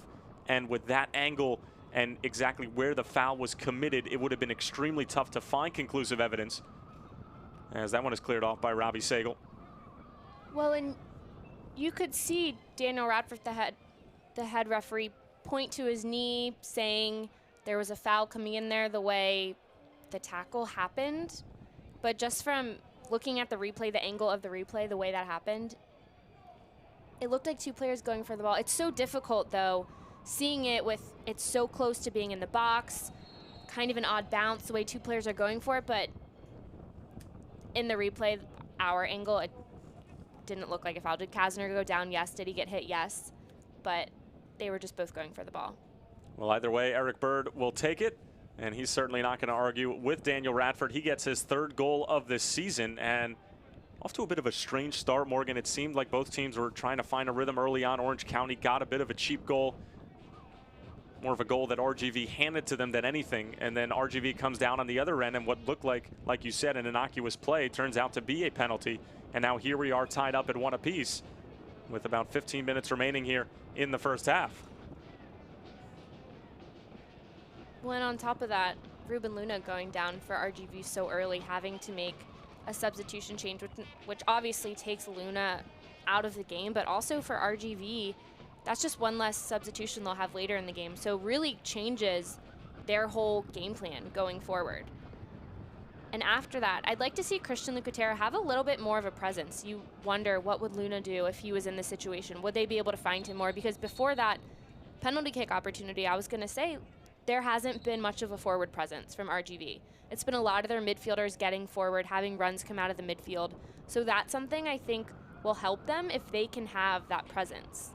And with that angle and exactly where the foul was committed, it would have been extremely tough to find conclusive evidence, as that one is cleared off by Robbie Sagal. Well, and you could see Daniel Radford, the head referee, point to his knee saying there was a foul coming in there the way the tackle happened. But just from looking at the replay, the angle of the replay, the way that happened, it looked like two players going for the ball. It's so difficult, though, seeing it with it's so close to being in the box, kind of an odd bounce the way two players are going for it, but in the replay, our angle, it didn't look like a foul. Did Kasner go down? Yes. Did he get hit? Yes. But they were just both going for the ball. Well, either way, Eric Bird will take it. And he's certainly not going to argue with Daniel Radford. He gets his 3rd goal of this season, and off to a bit of a strange start, Morgan. It seemed like both teams were trying to find a rhythm early on. Orange County got a bit of a cheap goal, more of a goal that RGV handed to them than anything. And then RGV comes down on the other end, and what looked like you said, an innocuous play turns out to be a penalty. And now here we are tied up at 1 apiece with about 15 minutes remaining here in the first half. Well, and on top of that, Ruben Luna going down for RGV so early, having to make a substitution change, which obviously takes Luna out of the game, but also for RGV, that's just one less substitution they'll have later in the game. So really changes their whole game plan going forward. And after that, I'd like to see Christian Lucatera have a little bit more of a presence. You wonder, what would Luna do if he was in this situation? Would they be able to find him more? Because before that penalty kick opportunity, I was going to say, there hasn't been much of a forward presence from RGV. It's been a lot of their midfielders getting forward, having runs come out of the midfield. So that's something I think will help them if they can have that presence.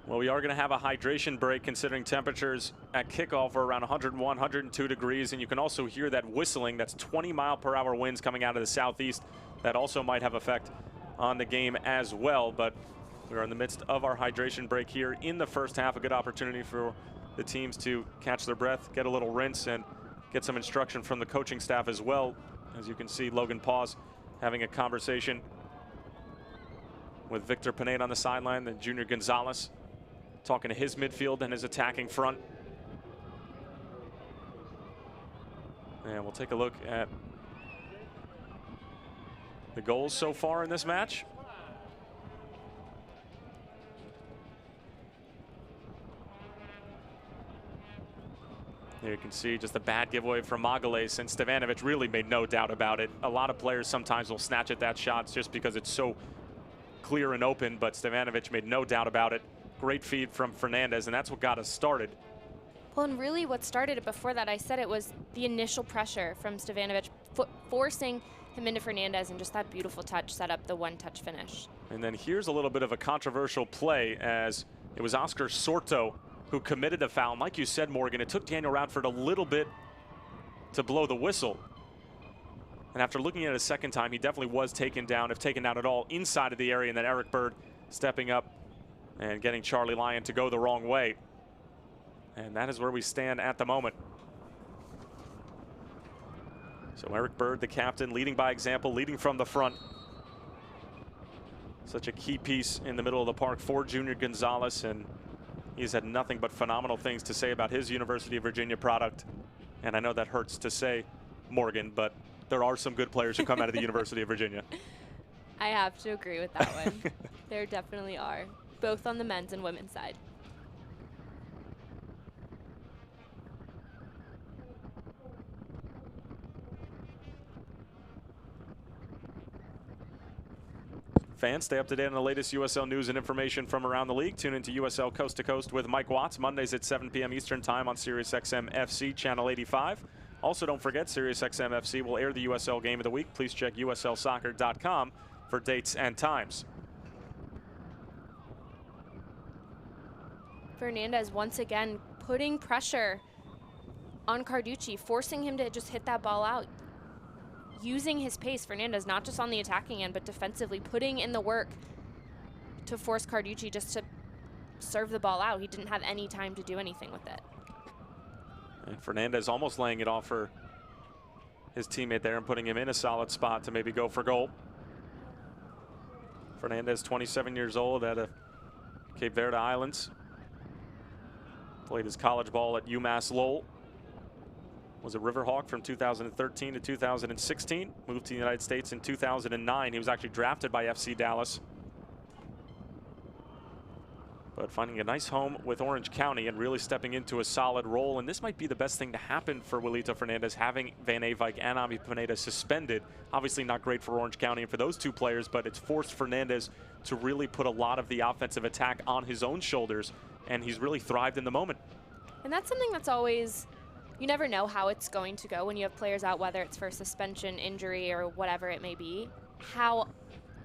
Well, we are going to have a hydration break considering temperatures at kickoff are around 101, 102 degrees. And you can also hear that whistling. That's 20-mile-per-hour winds coming out of the southeast. That also might have effect on the game as well. But we're in the midst of our hydration break here in the first half. A good opportunity for the teams to catch their breath, get a little rinse, and get some instruction from the coaching staff as well. As you can see, Logan Paws having a conversation with Victor Pineda on the sideline, then Junior Gonzalez talking to his midfield and his attacking front. And we'll take a look at the goals so far in this match. There you can see just a bad giveaway from Magales, and Stevanovic really made no doubt about it. A lot of players sometimes will snatch at that shot just because it's so clear and open, but Stevanovic made no doubt about it. Great feed from Fernandez, and that's what got us started. Well, and really what started it before that, I said it was the initial pressure from Stevanovic, forcing him into Fernandez, and just that beautiful touch set up the one-touch finish. And then here's a little bit of a controversial play, as it was Oscar Sorto who committed a foul. And like you said, Morgan, it took Daniel Radford a little bit to blow the whistle. And after looking at it a second time, he definitely was taken down, if taken down at all, inside of the area. And then Eric Bird stepping up and getting Charlie Lyon to go the wrong way. And that is where we stand at the moment. So Eric Bird, the captain, leading by example, leading from the front. Such a key piece in the middle of the park for Junior Gonzalez, and he's had nothing but phenomenal things to say about his University of Virginia product. And I know that hurts to say, Morgan, but there are some good players who come out of the University of Virginia. I have to agree with that one. There definitely are, both on the men's and women's side. Fans, stay up to date on the latest USL news and information from around the league. Tune into USL Coast to Coast with Mike Watts, Mondays at 7 p.m. Eastern Time on SiriusXM FC Channel 85. Also, don't forget, SiriusXM FC will air the USL Game of the Week. Please check uslsoccer.com for dates and times. Fernandez once again putting pressure on Carducci, forcing him to just hit that ball out. Using his pace, Fernandez, not just on the attacking end, but defensively, putting in the work to force Carducci just to serve the ball out. He didn't have any time to do anything with it. And Fernandez almost laying it off for his teammate there and putting him in a solid spot to maybe go for goal. Fernandez, 27 years old, out of Cape Verde Islands. Played his college ball at UMass Lowell. Was a Riverhawk from 2013 to 2016. Moved to the United States in 2009. He was actually drafted by FC Dallas. But finding a nice home with Orange County and really stepping into a solid role. And this might be the best thing to happen for Willito Fernandez, having Van Avijk and Ami Pineda suspended. Obviously not great for Orange County and for those two players, but it's forced Fernandez to really put a lot of the offensive attack on his own shoulders. And he's really thrived in the moment. And that's something that's always... You never know how it's going to go when you have players out, whether it's for suspension, injury, or whatever it may be, how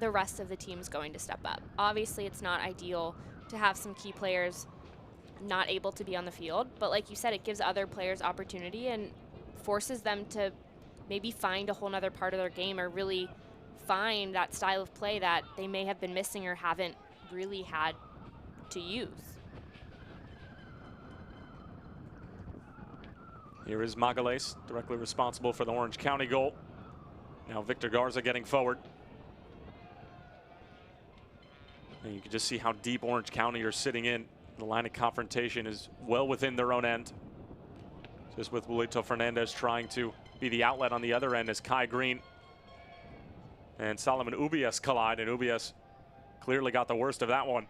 the rest of the team's going to step up. Obviously, it's not ideal to have some key players not able to be on the field. But like you said, it gives other players opportunity and forces them to maybe find a whole nother part of their game or really find that style of play that they may have been missing or haven't really had to use. Here is Magales, directly responsible for the Orange County goal. Now Victor Garza getting forward. And you can just see how deep Orange County are sitting in. The line of confrontation is well within their own end. Just with Julito Fernandez trying to be the outlet on the other end as Kai Green and Solomon Ubias collide, and Ubias clearly got the worst of that one.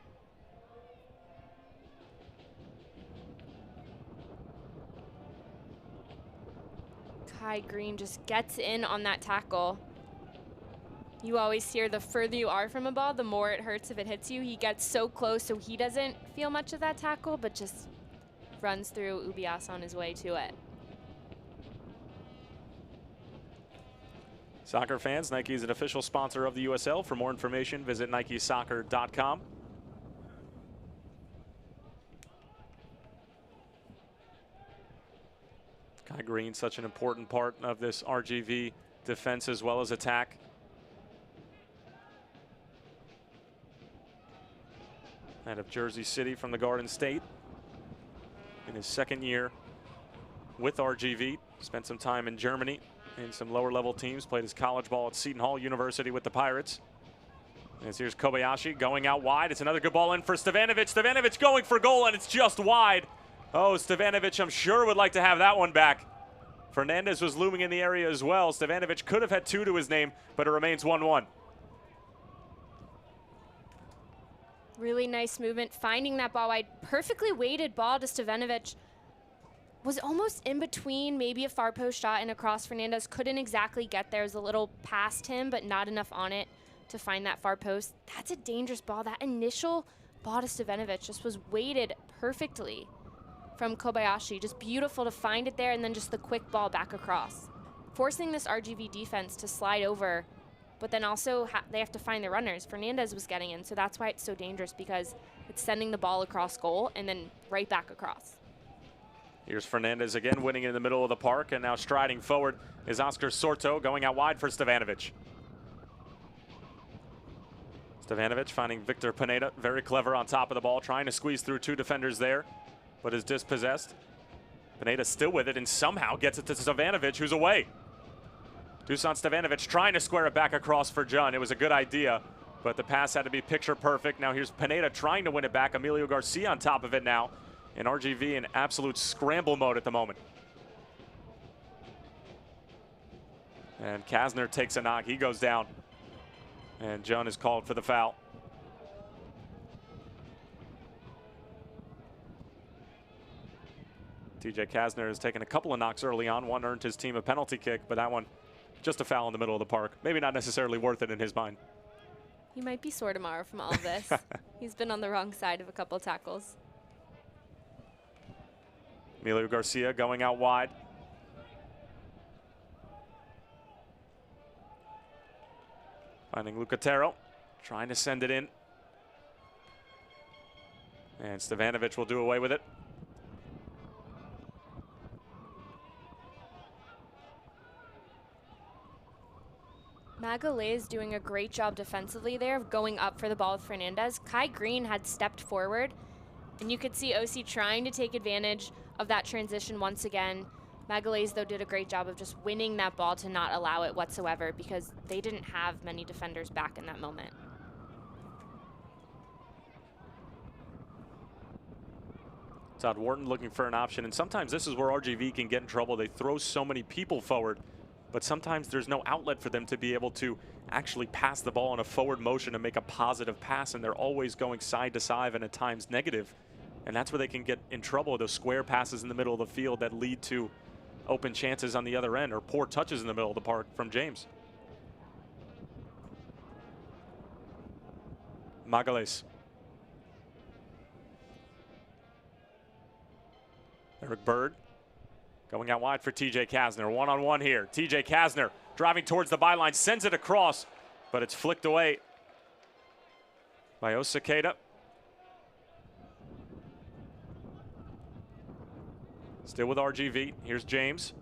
Kai Green just gets in on that tackle. You always hear the further you are from a ball, the more it hurts if it hits you. He gets so close so he doesn't feel much of that tackle, but just runs through Ubias on his way to it. Soccer fans, Nike is an official sponsor of the USL. For more information, visit nikesoccer.com. Kai Green, such an important part of this RGV defense as well as attack. Out of Jersey City from the Garden State. In his second year with RGV. Spent some time in Germany in some lower level teams. Played his college ball at Seton Hall University with the Pirates. As here's Kobayashi going out wide. It's another good ball in for Stevanovic. Stevanovic going for goal, and it's just wide. Oh, Stevanovic, I'm sure, would like to have that one back. Fernandez was looming in the area as well. Stevanovic could have had 2 to his name, but it remains 1-1. Really nice movement, finding that ball wide. Perfectly weighted ball to Stevanovic. Was almost in between maybe a far post shot and a cross. Fernandez couldn't exactly get there. It was a little past him, but not enough on it to find that far post. That's a dangerous ball. That initial ball to Stevanovic just was weighted perfectly from Kobayashi. Just beautiful to find it there, and then just the quick ball back across. Forcing this RGV defense to slide over, but then also they have to find the runners. Fernandez was getting in, so that's why it's so dangerous, because it's sending the ball across goal and then right back across. Here's Fernandez again, winning in the middle of the park, and now striding forward is Oscar Sorto, going out wide for Stevanovic. Stevanovic finding Victor Pineda, very clever on top of the ball, trying to squeeze through 2 defenders there, but is dispossessed. Pineda still with it and somehow gets it to Stevanovic, who's away. Dusan Stevanovic trying to square it back across for Jun. It was a good idea, but the pass had to be picture perfect. Now here's Pineda trying to win it back. Emilio Garcia on top of it now. And RGV in absolute scramble mode at the moment. And Kasner takes a knock. He goes down. And Jun is called for the foul. TJ Kasner has taken a couple of knocks early on. One earned his team a penalty kick, but that one just a foul in the middle of the park. Maybe not necessarily worth it in his mind. He might be sore tomorrow from all of this. He's been on the wrong side of a couple tackles. Emilio Garcia going out wide. Finding Lucatero, trying to send it in. And Stevanovic will do away with it. Magale doing a great job defensively there of going up for the ball with Fernandez. Kai Green had stepped forward, and you could see OC trying to take advantage of that transition once again. Magalays, though, did a great job of just winning that ball to not allow it whatsoever, because they didn't have many defenders back in that moment. Todd Wharton looking for an option, and sometimes this is where RGV can get in trouble. They throw so many people forward, but sometimes there's no outlet for them to be able to actually pass the ball in a forward motion and make a positive pass, and they're always going side to side and at times negative. And that's where they can get in trouble, those square passes in the middle of the field that lead to open chances on the other end, or poor touches in the middle of the park from James. Magales. Eric Bird going out wide for TJ Kasner. One-on-one here. TJ Kasner driving towards the byline, sends it across, but it's flicked away by Osakeda. Still with RGV. Here's James.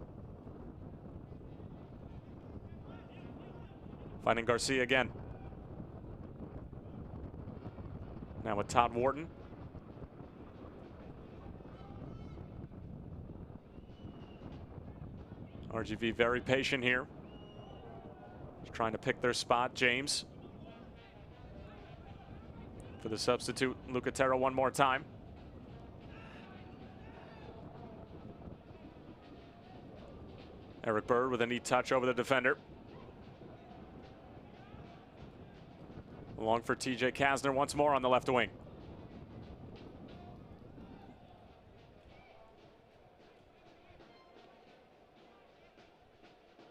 Finding Garcia again. Now with Todd Wharton. RGV very patient here. Just trying to pick their spot. James. For the substitute, Lucatero one more time. Eric Bird with a neat touch over the defender. Along for TJ Kasner once more on the left wing.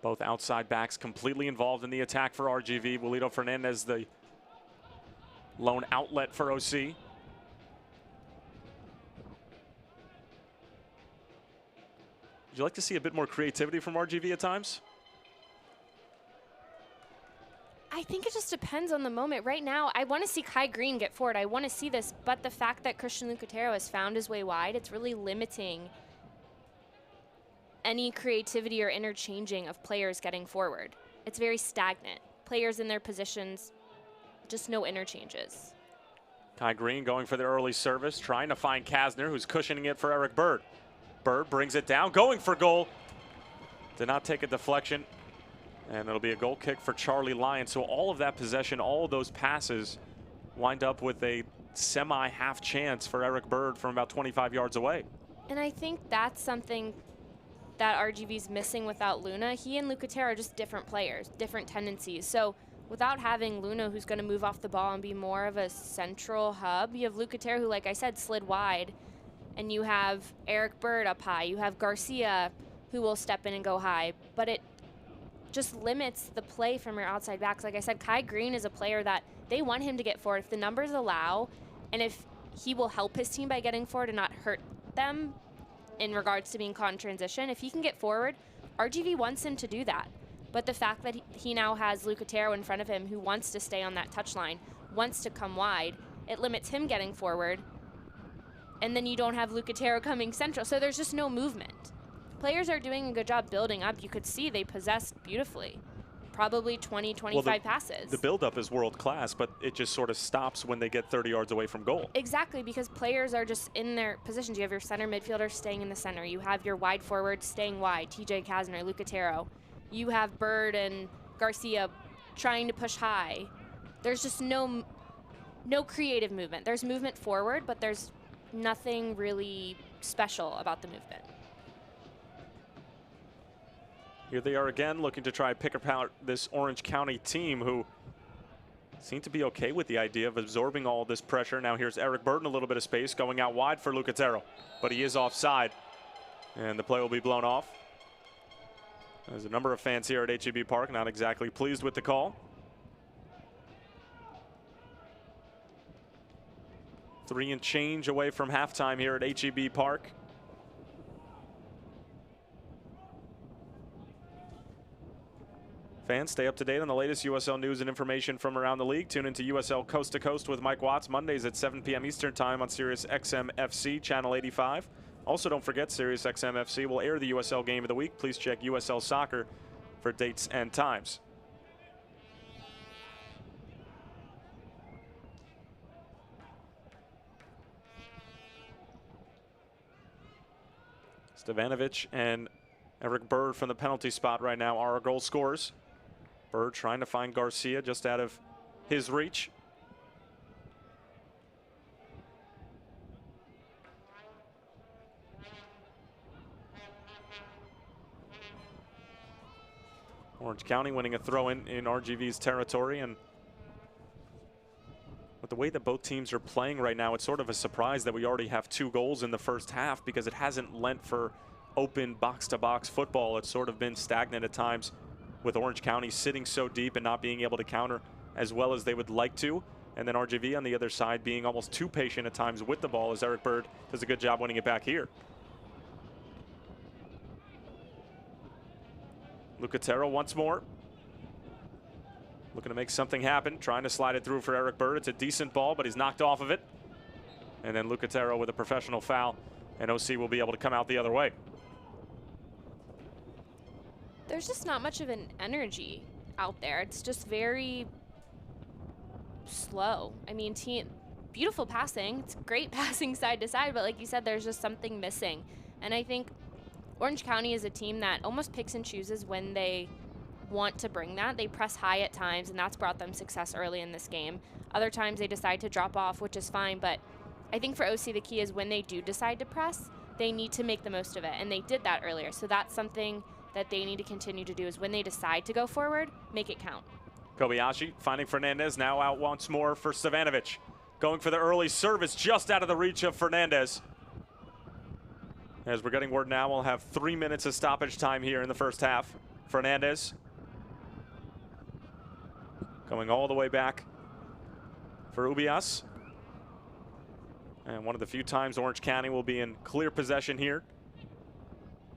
Both outside backs completely involved in the attack for RGV. Wilito Fernandez, the lone outlet for OC. Would you like to see a bit more creativity from RGV at times? I think it just depends on the moment. Right now, I want to see Kai Green get forward. I want to see this, but the fact that Christian Lucatero has found his way wide, it's really limiting any creativity or interchanging of players getting forward. It's very stagnant. Players in their positions, just no interchanges. Kai Green going for the early service, trying to find Kasner, who's cushioning it for Eric Bird. Bird brings it down, going for goal. Did not take a deflection. And it'll be a goal kick for Charlie Lyon. So all of that possession, all of those passes wind up with a semi-half chance for Eric Bird from about 25 yards away. And I think that's something that RGV's missing without Luna. He and Lucatero are just different players, different tendencies. So without having Luna, who's going to move off the ball and be more of a central hub, you have Lucatero, who, like I said, slid wide. And you have Eric Bird up high. You have Garcia, who will step in and go high. But it just limits the play from your outside backs. Like I said, Kai Green is a player that they want him to get forward if the numbers allow, and if he will help his team by getting forward and not hurt them in regards to being caught in transition. If he can get forward, RGV wants him to do that. But the fact that he now has Lucatero in front of him who wants to stay on that touchline, wants to come wide, it limits him getting forward. And then you don't have Lucatero coming central, so there's just no movement. Players are doing a good job building up. You could see they possessed beautifully. Probably 20, 25 passes. The buildup is world class, but it just sort of stops when they get 30 yards away from goal. Exactly, because players are just in their positions. You have your center midfielder staying in the center. You have your wide forwards staying wide, TJ Kasner, Lucatero. You have Bird and Garcia trying to push high. There's just no creative movement. There's movement forward, but there's nothing really special about the movement. Here they are again, looking to try and pick apart this Orange County team who seem to be okay with the idea of absorbing all this pressure. Now here's Eric Burton, a little bit of space, going out wide for Lucatero, but he is offside, and the play will be blown off. There's a number of fans here at HEB Park not exactly pleased with the call. 3 and change away from halftime here at HEB Park. Fans, stay up to date on the latest USL news and information from around the league. Tune into USL Coast to Coast with Mike Watts Mondays at 7 p.m. Eastern Time on Sirius XM FC Channel 85. Also, don't forget, Sirius XM FC will air the USL Game of the Week. Please check USL Soccer for dates and times. Stevanovic and Eric Bird from the penalty spot right now are our goal scorers. Bird trying to find Garcia just out of his reach. Orange County winning a throw-in RGV's territory, and with the way that both teams are playing right now, it's sort of a surprise that we already have 2 goals in the first half, because it hasn't lent for open box-to-box football. It's sort of been stagnant at times, with Orange County sitting so deep and not being able to counter as well as they would like to. And then RGV on the other side being almost too patient at times with the ball, as Eric Bird does a good job winning it back here. Lucatero once more. Looking to make something happen, trying to slide it through for Eric Bird. It's a decent ball, but he's knocked off of it. And then Lucatero with a professional foul and OC will be able to come out the other way. There's just not much of an energy out there. It's just very slow. I mean, beautiful passing. It's great passing side to side, but like you said, there's just something missing. And I think Orange County is a team that almost picks and chooses when they want to bring that. They press high at times, and that's brought them success early in this game. Other times they decide to drop off, which is fine, but I think for OC the key is when they do decide to press, they need to make the most of it, and they did that earlier. So that's something that they need to continue to do, is when they decide to go forward, make it count. Kobayashi finding Fernandez, now out once more for Stevanovic. Going for the early service, just out of the reach of Fernandez. As we're getting word now, we'll have 3 minutes of stoppage time here in the first half. Fernandez going all the way back for Ubias. And one of the few times Orange County will be in clear possession here.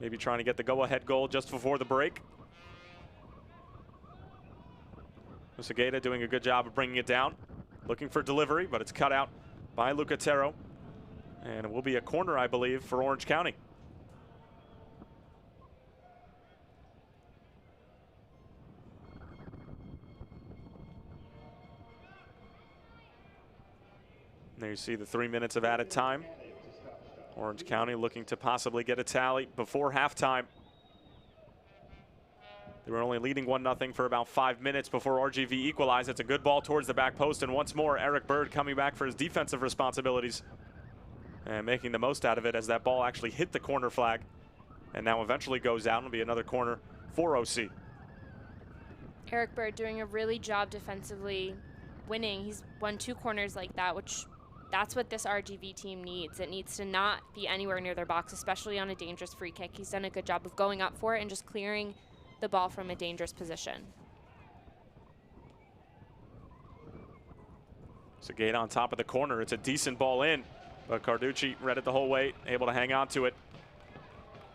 Maybe trying to get the go-ahead goal just before the break. Segeda doing a good job of bringing it down. Looking for delivery, but it's cut out by Lucatero. And it will be a corner, I believe, for Orange County. There you see the 3 minutes of added time. Orange County looking to possibly get a tally before halftime. They were only leading 1-0 for about 5 minutes before RGV equalized. It's a good ball towards the back post, and once more, Eric Bird coming back for his defensive responsibilities and making the most out of it as that ball actually hit the corner flag and now eventually goes out. It'll be another corner for OC. Eric Bird doing a really job defensively, winning. He's won 2 corners like that, which that's what this RGV team needs. It needs to not be anywhere near their box, especially on a dangerous free kick. He's done a good job of going up for it and just clearing the ball from a dangerous position. Segeda on top of the corner. It's a decent ball in, but Carducci read it the whole way, able to hang on to it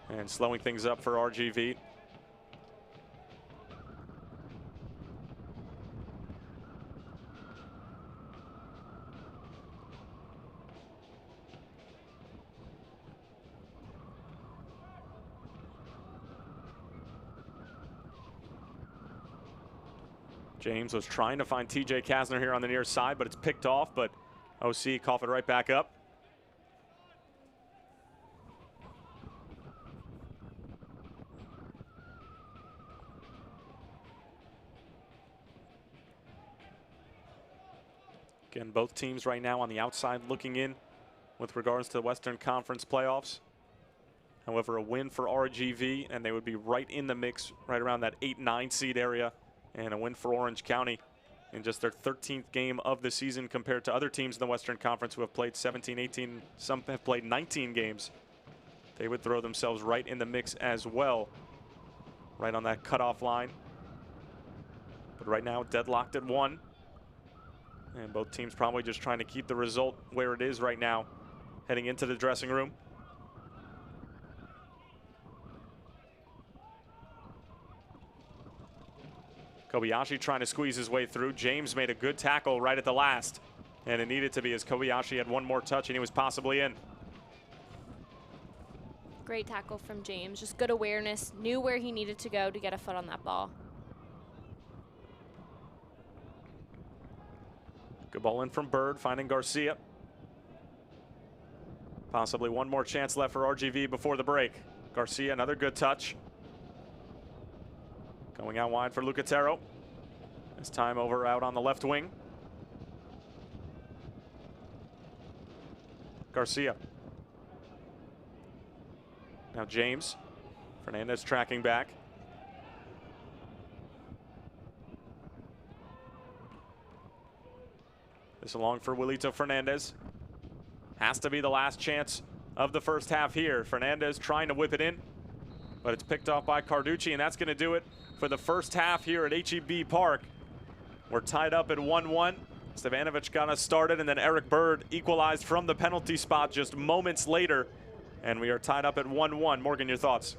and slowing things up for RGV. James was trying to find TJ Kasner here on the near side, but it's picked off, but OC cough it right back up. Again, both teams right now on the outside looking in with regards to the Western Conference playoffs. However, a win for RGV, and they would be right in the mix, right around that 8-9 seed area. And a win for Orange County in just their 13th game of the season compared to other teams in the Western Conference who have played 17, 18, some have played 19 games. They would throw themselves right in the mix as well, right on that cutoff line. But right now, deadlocked at 1. And both teams probably just trying to keep the result where it is right now, heading into the dressing room. Kobayashi trying to squeeze his way through. James made a good tackle right at the last, and it needed to be as Kobayashi had one more touch and he was possibly in. Great tackle from James. Just good awareness. Knew where he needed to go to get a foot on that ball. Good ball in from Bird, finding Garcia. Possibly one more chance left for RGV before the break. Garcia, another good touch. Going out wide for Lucatero. This time over out on the left wing. Garcia. Now James. Fernandez tracking back. This along for Willito Fernandez. Has to be the last chance of the first half here. Fernandez trying to whip it in, but it's picked off by Carducci, and that's going to do it for the first half here at HEB Park. We're tied up at 1-1. Stevanovic got us started, and then Eric Bird equalized from the penalty spot just moments later, and we are tied up at 1-1. Morgan, your thoughts?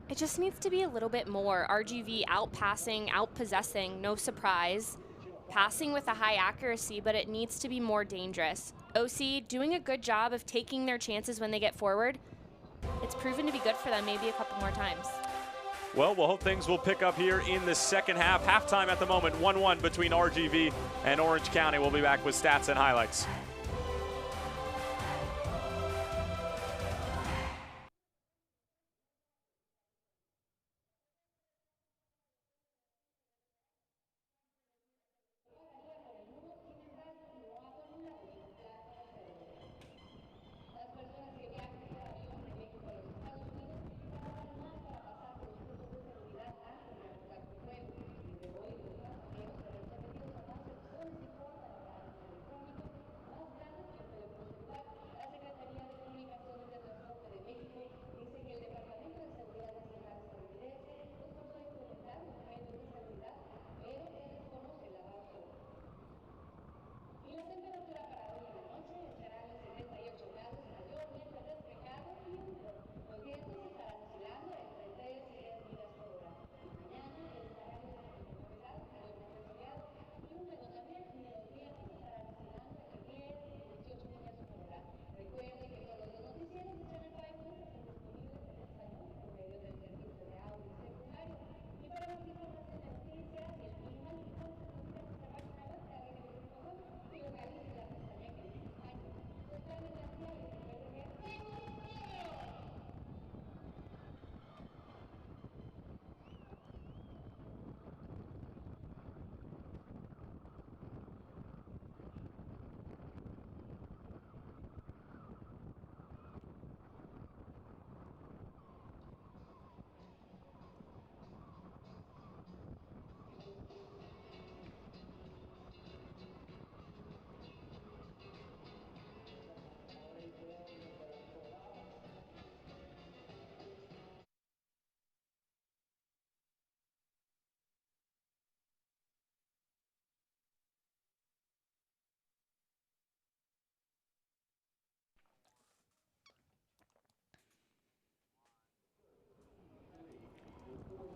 It just needs to be a little bit more. RGV out-passing, out-possessing, no surprise. passing with a high accuracy, but it needs to be more dangerous. OC doing a good job of taking their chances when they get forward. It's proven to be good for them maybe a couple more times. Well, we'll hope things will pick up here in the second half. Halftime at the moment, 1-1 between RGV and Orange County. We'll be back with stats and highlights.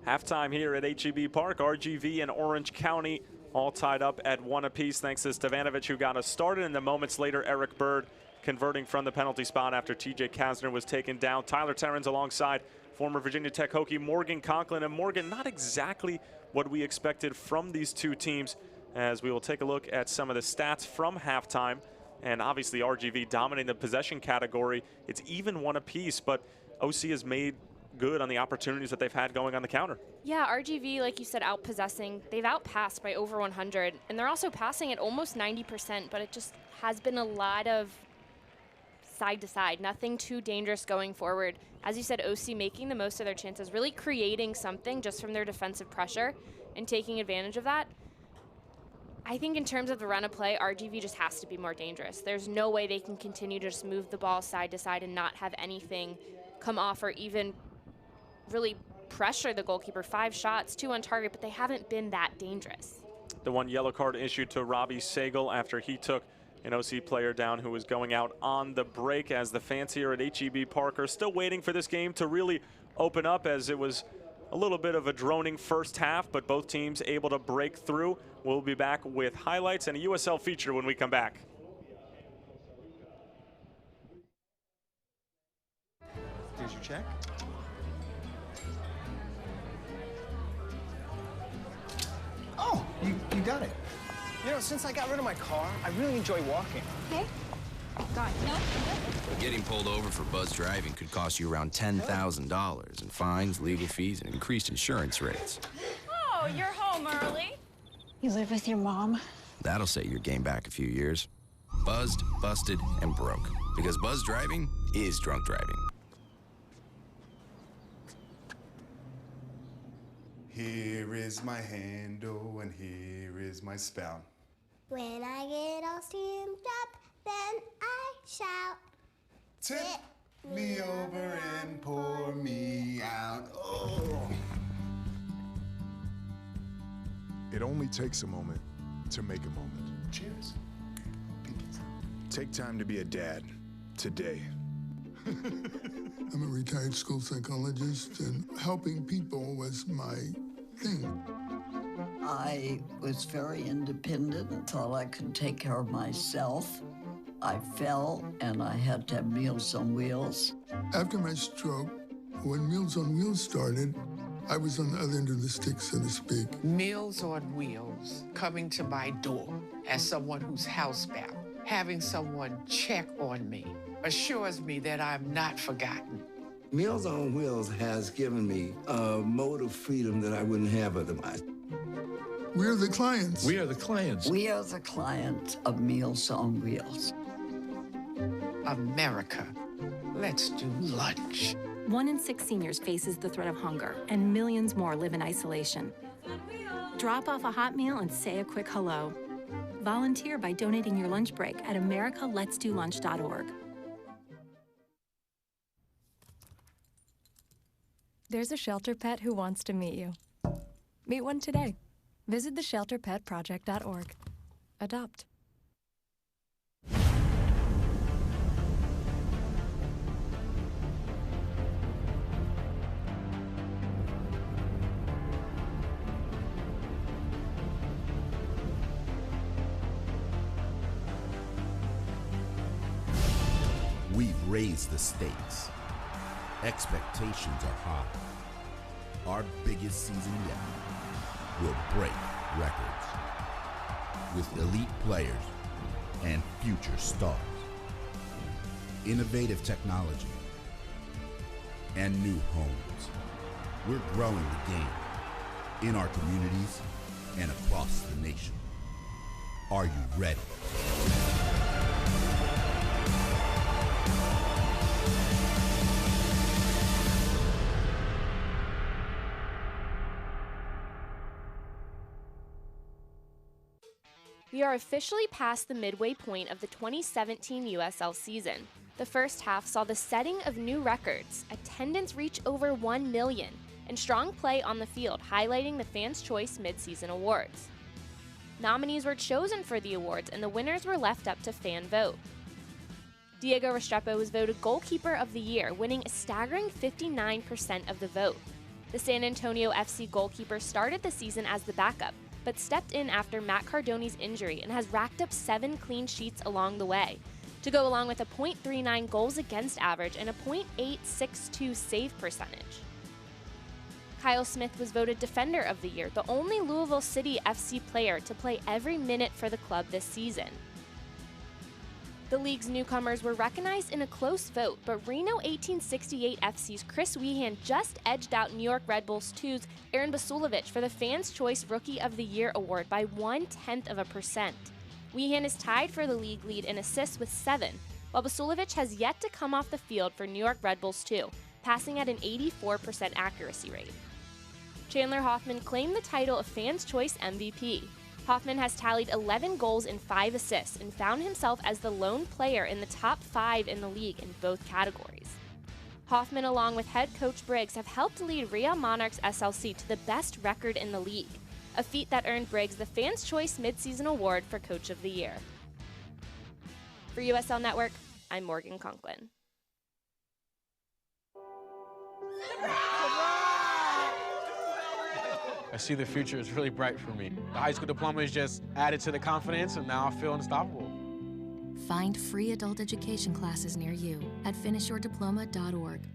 Halftime here at HEB Park. RGV and Orange County all tied up at 1 apiece thanks to Stevanovic, who got us started. And then moments later, Eric Bird converting from the penalty spot after TJ Kasner was taken down. Tyler Terrens alongside former Virginia Tech Hokie Morgan Conklin. And Morgan, not exactly what we expected from these two teams, as we will take a look at some of the stats from halftime. And obviously RGV dominating the possession category. It's even 1 apiece, but OC has made good on the opportunities that they've had going on the counter. Yeah, RGV, like you said, outpossessing. They've outpassed by over 100, and they're also passing at almost 90%, but it just has been a lot of side to side, nothing too dangerous going forward. As you said, OC making the most of their chances, really creating something just from their defensive pressure and taking advantage of that. I think in terms of the run of play, RGV just has to be more dangerous. There's no way they can continue to just move the ball side to side and not have anything come off or even really pressure the goalkeeper. 5 shots, 2 on target, but they haven't been that dangerous. The 1 yellow card issued to Robbie Sagal after he took an OC player down who was going out on the break, as the fans here at HEB Park are still waiting for this game to really open up, as it was a little bit of a droning first half, but both teams able to break through. We'll be back with highlights and a USL feature when we come back. Here's your check. Oh, you got it. You know, since I got rid of my car, I really enjoy walking. Okay. God, no. Getting pulled over for buzz driving could cost you around $10,000 in fines, legal fees, and increased insurance rates. Oh, you're home early. You live with your mom? That'll set your game back a few years. Buzzed, busted, and broke. Because buzz driving is drunk driving. Here is my handle and here is my spout. When I get all steamed up, then I shout. Tip me over and pour me out. Oh. It only takes a moment to make a moment. Cheers. Take time to be a dad today. I'm a retired school psychologist, and helping people was my thing. I was very independent and thought I could take care of myself. I fell and I had to have Meals on Wheels. After my stroke, when Meals on Wheels started, I was on the other end of the stick, so to speak. Meals on Wheels coming to my door as someone who's housebound, having someone check on me, assures me that I'm not forgotten. Meals on Wheels has given me a mode of freedom that I wouldn't have otherwise. We're the clients. We are the clients. We are the clients of Meals on Wheels. America, let's do lunch. 1 in 6 seniors faces the threat of hunger, and millions more live in isolation. Drop off a hot meal and say a quick hello. Volunteer by donating your lunch break at americaletsdolunch.org. There's a shelter pet who wants to meet you. Meet one today. Visit theshelterpetproject.org. Adopt. We've raised the stakes. Expectations are high. Our biggest season yet will break records with elite players and future stars. Innovative technology and new homes. We're growing the game in our communities and across the nation. Are you ready? We are officially past the midway point of the 2017 USL season. The first half saw the setting of new records, attendance reach over 1 million, and strong play on the field, highlighting the Fans' Choice Mid-Season Awards. Nominees were chosen for the awards, and the winners were left up to fan vote. Diego Restrepo was voted Goalkeeper of the Year, winning a staggering 59% of the vote. The San Antonio FC goalkeeper started the season as the backup, but stepped in after Matt Cardoni's injury and has racked up 7 clean sheets along the way, to go along with a .39 goals against average and a .862 save percentage. Kyle Smith was voted Defender of the Year, the only Louisville City FC player to play every minute for the club this season. The league's newcomers were recognized in a close vote, but Reno 1868 FC's Chris Wehan just edged out New York Red Bulls 2's Aaron Basulovic for the Fans' Choice Rookie of the Year award by 0.1%. Wehan is tied for the league lead in assists with 7, while Basulovic has yet to come off the field for New York Red Bulls 2, passing at an 84% accuracy rate. Chandler Hoffman claimed the title of Fans' Choice MVP. Hoffman has tallied 11 goals and 5 assists and found himself as the lone player in the top 5 in the league in both categories. Hoffman, along with head coach Briggs, have helped lead Rio Monarchs SLC to the best record in the league, a feat that earned Briggs the Fans' Choice Mid-Season Award for Coach of the Year. For USL Network, I'm Morgan Conklin. I see the future is really bright for me. The high school diploma is just added to the confidence, and now I feel unstoppable. Find free adult education classes near you at finishyourdiploma.org.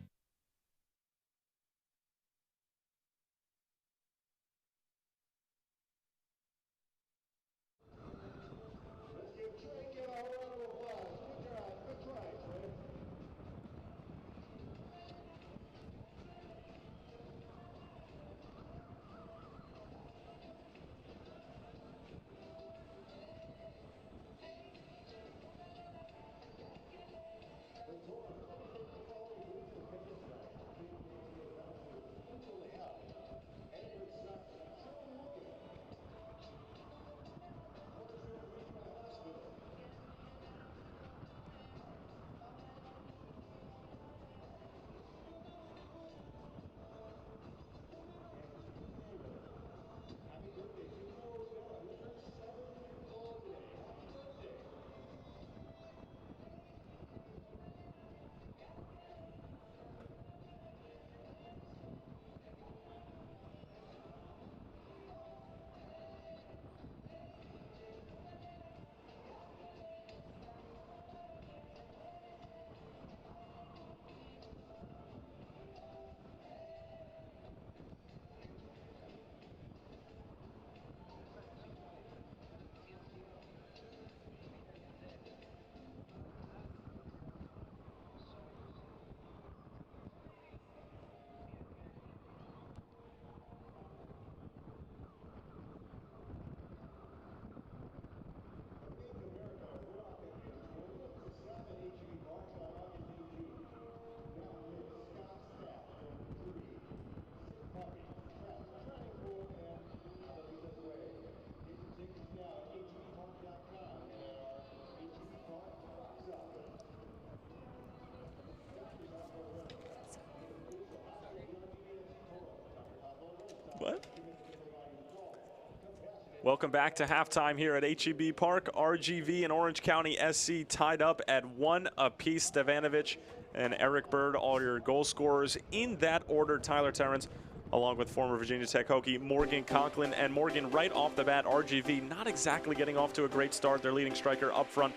Welcome back to halftime here at HEB Park. RGV and Orange County SC tied up at 1 apiece. Stevanovic and Eric Bird, all your goal scorers in that order. Tyler Terrence, along with former Virginia Tech Hokie Morgan Conklin. And Morgan, right off the bat, RGV not exactly getting off to a great start. Their leading striker up front,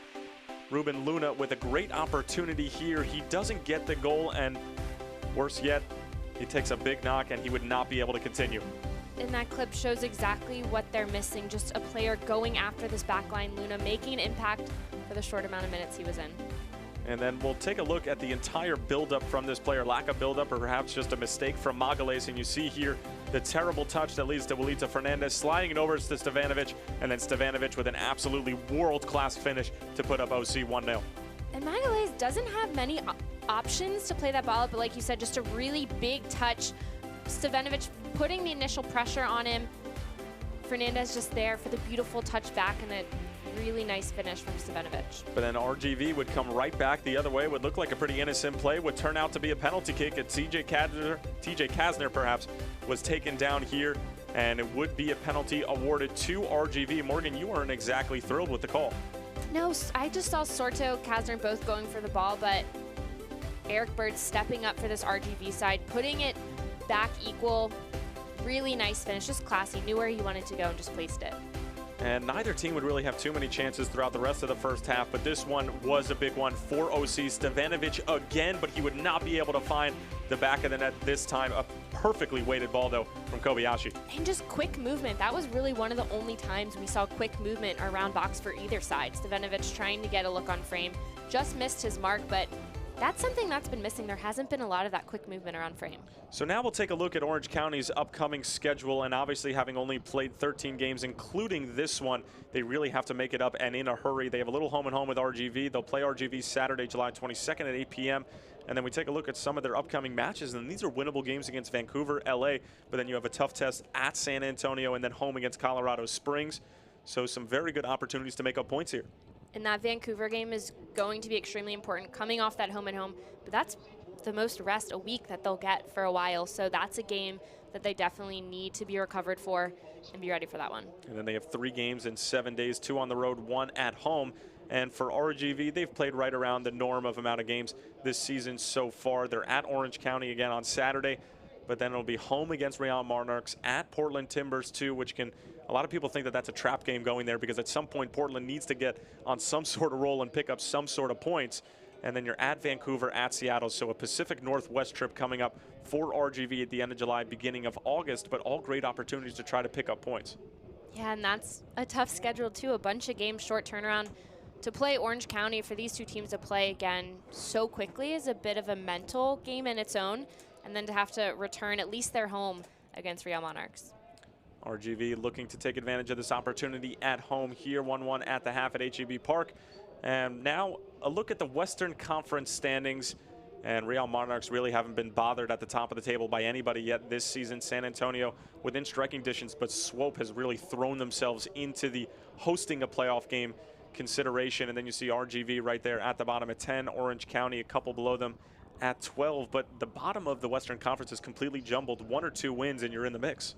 Ruben Luna, with a great opportunity here. He doesn't get the goal, and worse yet, he takes a big knock and he would not be able to continue. And that clip shows exactly what they're missing. Just a player going after this backline. Luna making an impact for the short amount of minutes he was in. And then we'll take a look at the entire buildup from this player. Lack of buildup, or perhaps just a mistake from Magalhaes. And you see here the terrible touch that leads to Walita Fernandez sliding it over to Stevanovic, and then Stevanovic with an absolutely world-class finish to put up OC 1-0. And Magalhaes doesn't have many options to play that ball up, but like you said, just a really big touch. Stevanovic putting the initial pressure on him. Fernandez just there for the beautiful touch back and a really nice finish from Stevanovic. But then RGV would come right back the other way. Would look like a pretty innocent play. Would turn out to be a penalty kick at TJ Kasner perhaps was taken down here, and it would be a penalty awarded to RGV. Morgan, you weren't exactly thrilled with the call. No, I just saw Sorto, Kasner both going for the ball, but Eric Bird stepping up for this RGV side, putting it back equal. Really nice finish, just classy. Knew where he wanted to go and just placed it. And neither team would really have too many chances throughout the rest of the first half, but this one was a big one for OC. Stevanovic again, but he would not be able to find the back of the net this time. A perfectly weighted ball, though, from Kobayashi. And just quick movement. That was really one of the only times we saw quick movement around box for either side. Stevanovic trying to get a look on frame. Just missed his mark, but that's something that's been missing. There hasn't been a lot of that quick movement around frame. So now we'll take a look at Orange County's upcoming schedule, and obviously having only played 13 games, including this one, they really have to make it up and in a hurry. They have a little home and home with RGV. They'll play RGV Saturday, July 22nd at 8 p.m. And then we take a look at some of their upcoming matches, and these are winnable games against Vancouver, LA, but then you have a tough test at San Antonio and then home against Colorado Springs. So some very good opportunities to make up points here. And that Vancouver game is going to be extremely important coming off that home and home, but that's the most rest a week that they'll get for a while. So that's a game that they definitely need to be recovered for and be ready for that one. And then they have 3 games in 7 days, 2 on the road, 1 at home. And for RGV, they've played right around the norm of amount of games this season so far. They're at Orange County again on Saturday, but then it'll be home against Rio Monarchs, at Portland Timbers too, which can, a lot of people think that that's a trap game going there because at some point Portland needs to get on some sort of roll and pick up some sort of points. And then you're at Vancouver, at Seattle. So a Pacific Northwest trip coming up for RGV at the end of July, beginning of August, but all great opportunities to try to pick up points. Yeah, and that's a tough schedule too. A bunch of games, short turnaround. To play Orange County, for these two teams to play again so quickly is a bit of a mental game in its own. And then to have to return at least their home against Rio Monarchs. RGV looking to take advantage of this opportunity at home here, 1-1 at the half at HEB Park. And now a look at the Western Conference standings. And Rio Monarchs really haven't been bothered at the top of the table by anybody yet this season. San Antonio within striking distance, but Swope has really thrown themselves into the hosting a playoff game consideration. And then you see RGV right there at the bottom at 10, Orange County a couple below them at 12. But the bottom of the Western Conference is completely jumbled. 1 or 2 wins and you're in the mix.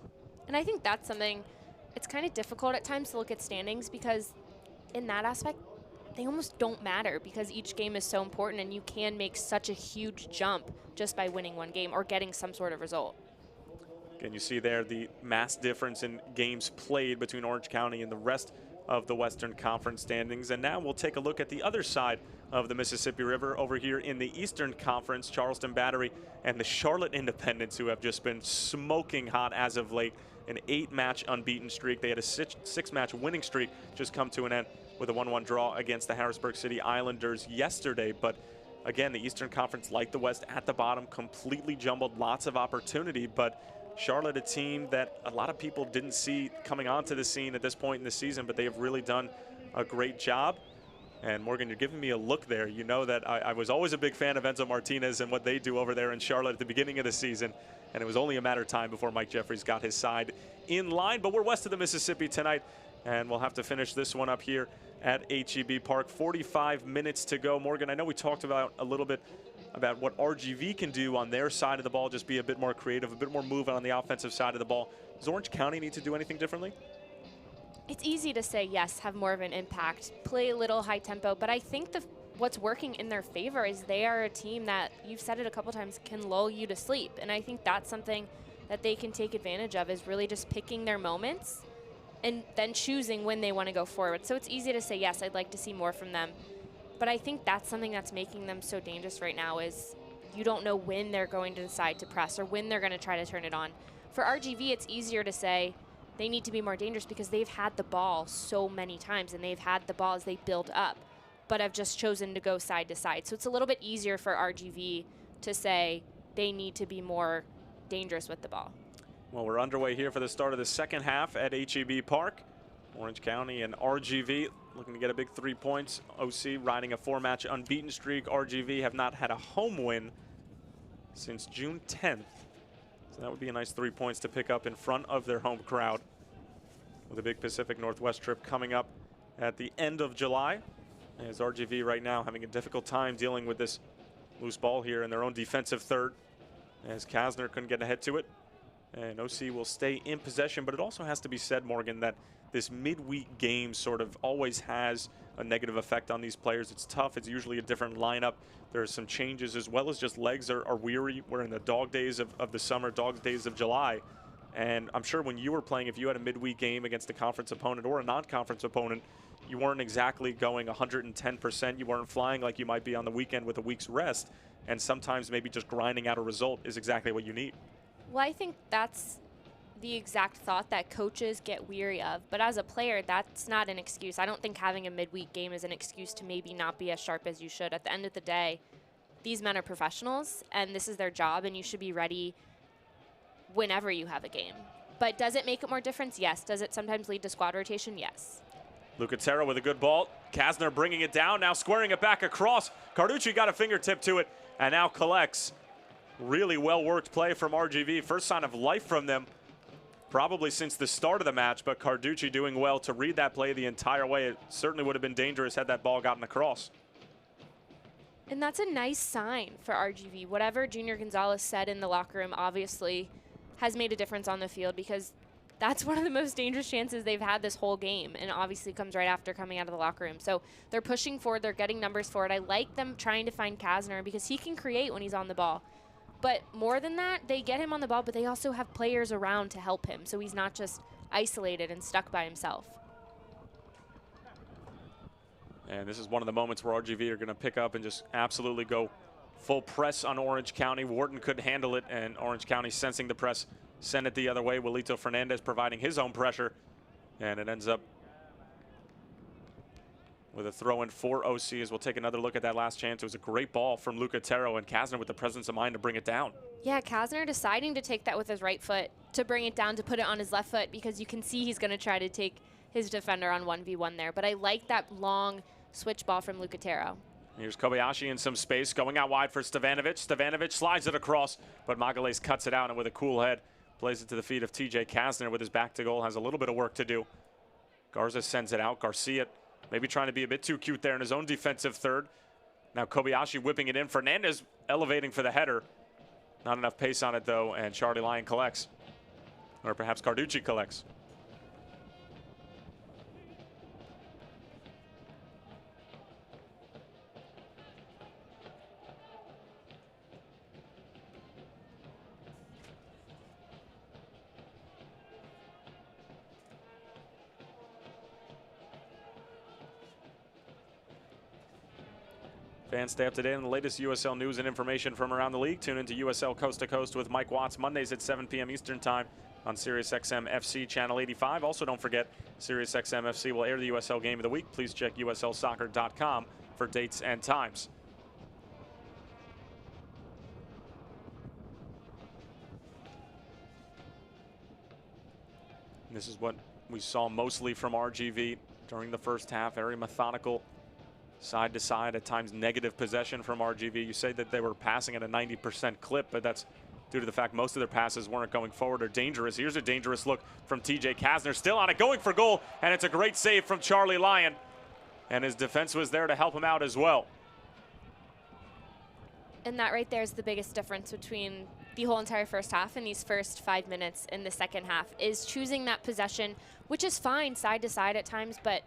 And I think that's something, it's kind of difficult at times to look at standings because in that aspect, they almost don't matter because each game is so important and you can make such a huge jump just by winning one game or getting some sort of result. Again, you see there the mass difference in games played between Orange County and the rest of the Western Conference standings. And now we'll take a look at the other side of the Mississippi River over here in the Eastern Conference. Charleston Battery and the Charlotte Independents, who have just been smoking hot as of late. An 8-match unbeaten streak. They had a 6-match winning streak just come to an end with a 1-1 draw against the Harrisburg City Islanders yesterday. But again, the Eastern Conference, like the West, at the bottom, completely jumbled, lots of opportunity. But Charlotte, a team that a lot of people didn't see coming onto the scene at this point in the season, but they have really done a great job. And Morgan, you're giving me a look there. You know that I was always a big fan of Enzo Martinez and what they do over there in Charlotte at the beginning of the season. And it was only a matter of time before Mike Jeffries got his side in line. But we're west of the Mississippi tonight, and we'll have to finish this one up here at HEB Park. 45 minutes to go. Morgan, I know we talked about a little bit about what RGV can do on their side of the ball, just be a bit more creative, a bit more movement on the offensive side of the ball. Does Orange County need to do anything differently? It's easy to say, yes, have more of an impact, play a little high tempo, but I think what's working in their favor is they are a team that, you've said it a couple times, can lull you to sleep. And I think that's something that they can take advantage of, is really just picking their moments and then choosing when they want to go forward. So it's easy to say, yes, I'd like to see more from them. But I think that's something that's making them so dangerous right now, is you don't know when they're going to decide to press or when they're going to try to turn it on. For RGV, it's easier to say they need to be more dangerous because they've had the ball so many times, and they've had the ball as they build up, but have just chosen to go side to side. So it's a little bit easier for RGV to say they need to be more dangerous with the ball. Well, we're underway here for the start of the second half at HEB Park. Orange County and RGV looking to get a big 3 points. OC riding a 4-match unbeaten streak. RGV have not had a home win since June 10th. So that would be a nice 3 points to pick up in front of their home crowd, with a big Pacific Northwest trip coming up at the end of July. As RGV right now having a difficult time dealing with this loose ball here in their own defensive third, as Kasner couldn't get ahead to it. And OC will stay in possession, but it also has to be said, Morgan, that this midweek game sort of always has a negative effect on these players. It's tough. It's usually a different lineup. There are some changes, as well as just legs are weary. We're in the dog days of the summer, dog days of July. And I'm sure when you were playing, if you had a midweek game against a conference opponent or a non-conference opponent, you weren't exactly going 110%. You weren't flying like you might be on the weekend with a week's rest. And sometimes maybe just grinding out a result is exactly what you need. Well, I think that's the exact thought that coaches get weary of. But as a player, that's not an excuse. I don't think having a midweek game is an excuse to maybe not be as sharp as you should. At the end of the day, these men are professionals, and this is their job, and you should be ready whenever you have a game. But does it make it more difference? Yes. Does it sometimes lead to squad rotation? Yes. Lucatero with a good ball. Kasner bringing it down, now squaring it back across. Carducci got a fingertip to it, and now collects. Really well-worked play from RGV. First sign of life from them probably since the start of the match, but Carducci doing well to read that play the entire way. It certainly would have been dangerous had that ball gotten across. And that's a nice sign for RGV. Whatever Junior Gonzalez said in the locker room obviously has made a difference on the field, because that's one of the most dangerous chances they've had this whole game, and obviously comes right after coming out of the locker room. So they're pushing forward. They're getting numbers forward. I like them trying to find Kasner because he can create when he's on the ball. But more than that, they get him on the ball, but they also have players around to help him, so he's not just isolated and stuck by himself. And this is one of the moments where RGV are going to pick up and just absolutely go full press on Orange County. Wharton couldn't handle it, and Orange County, sensing the press, sent it the other way. Wilito Fernandez providing his own pressure, and it ends up with a throw-in for OC. As we'll take another look at that last chance. It was a great ball from Lucatero, and Kasner with the presence of mind to bring it down. Yeah, Kasner deciding to take that with his right foot, to bring it down, to put it on his left foot, because you can see he's going to try to take his defender on 1v1 there. But I like that long switch ball from Lucatero. Here's Kobayashi in some space, going out wide for Stevanovic. Stevanovic slides it across, but Magalhaes cuts it out, and with a cool head, plays it to the feet of TJ Kasner with his back to goal. Has a little bit of work to do. Garza sends it out. Garcia maybe trying to be a bit too cute there in his own defensive third. Now Kobayashi whipping it in. Fernandez elevating for the header. Not enough pace on it, though, and Charlie Lyon collects. Or perhaps Carducci collects. Fans, stay up to date on the latest USL news and information from around the league. Tune into USL Coast to Coast with Mike Watts Mondays at 7 p.m. Eastern Time on SiriusXM FC Channel 85. Also, don't forget, SiriusXM FC will air the USL Game of the Week. Please check USLsoccer.com for dates and times. And this is what we saw mostly from RGV during the first half. Very methodical, side to side, at times negative possession from RGV. You say that they were passing at a 90% clip, but that's due to the fact most of their passes weren't going forward or dangerous. Here's a dangerous look from TJ Kasner, still on it, going for goal, and it's a great save from Charlie Lyon. And his defense was there to help him out as well. And that right there is the biggest difference between the whole entire first half and these first 5 minutes in the second half is choosing that possession, which is fine side to side at times, but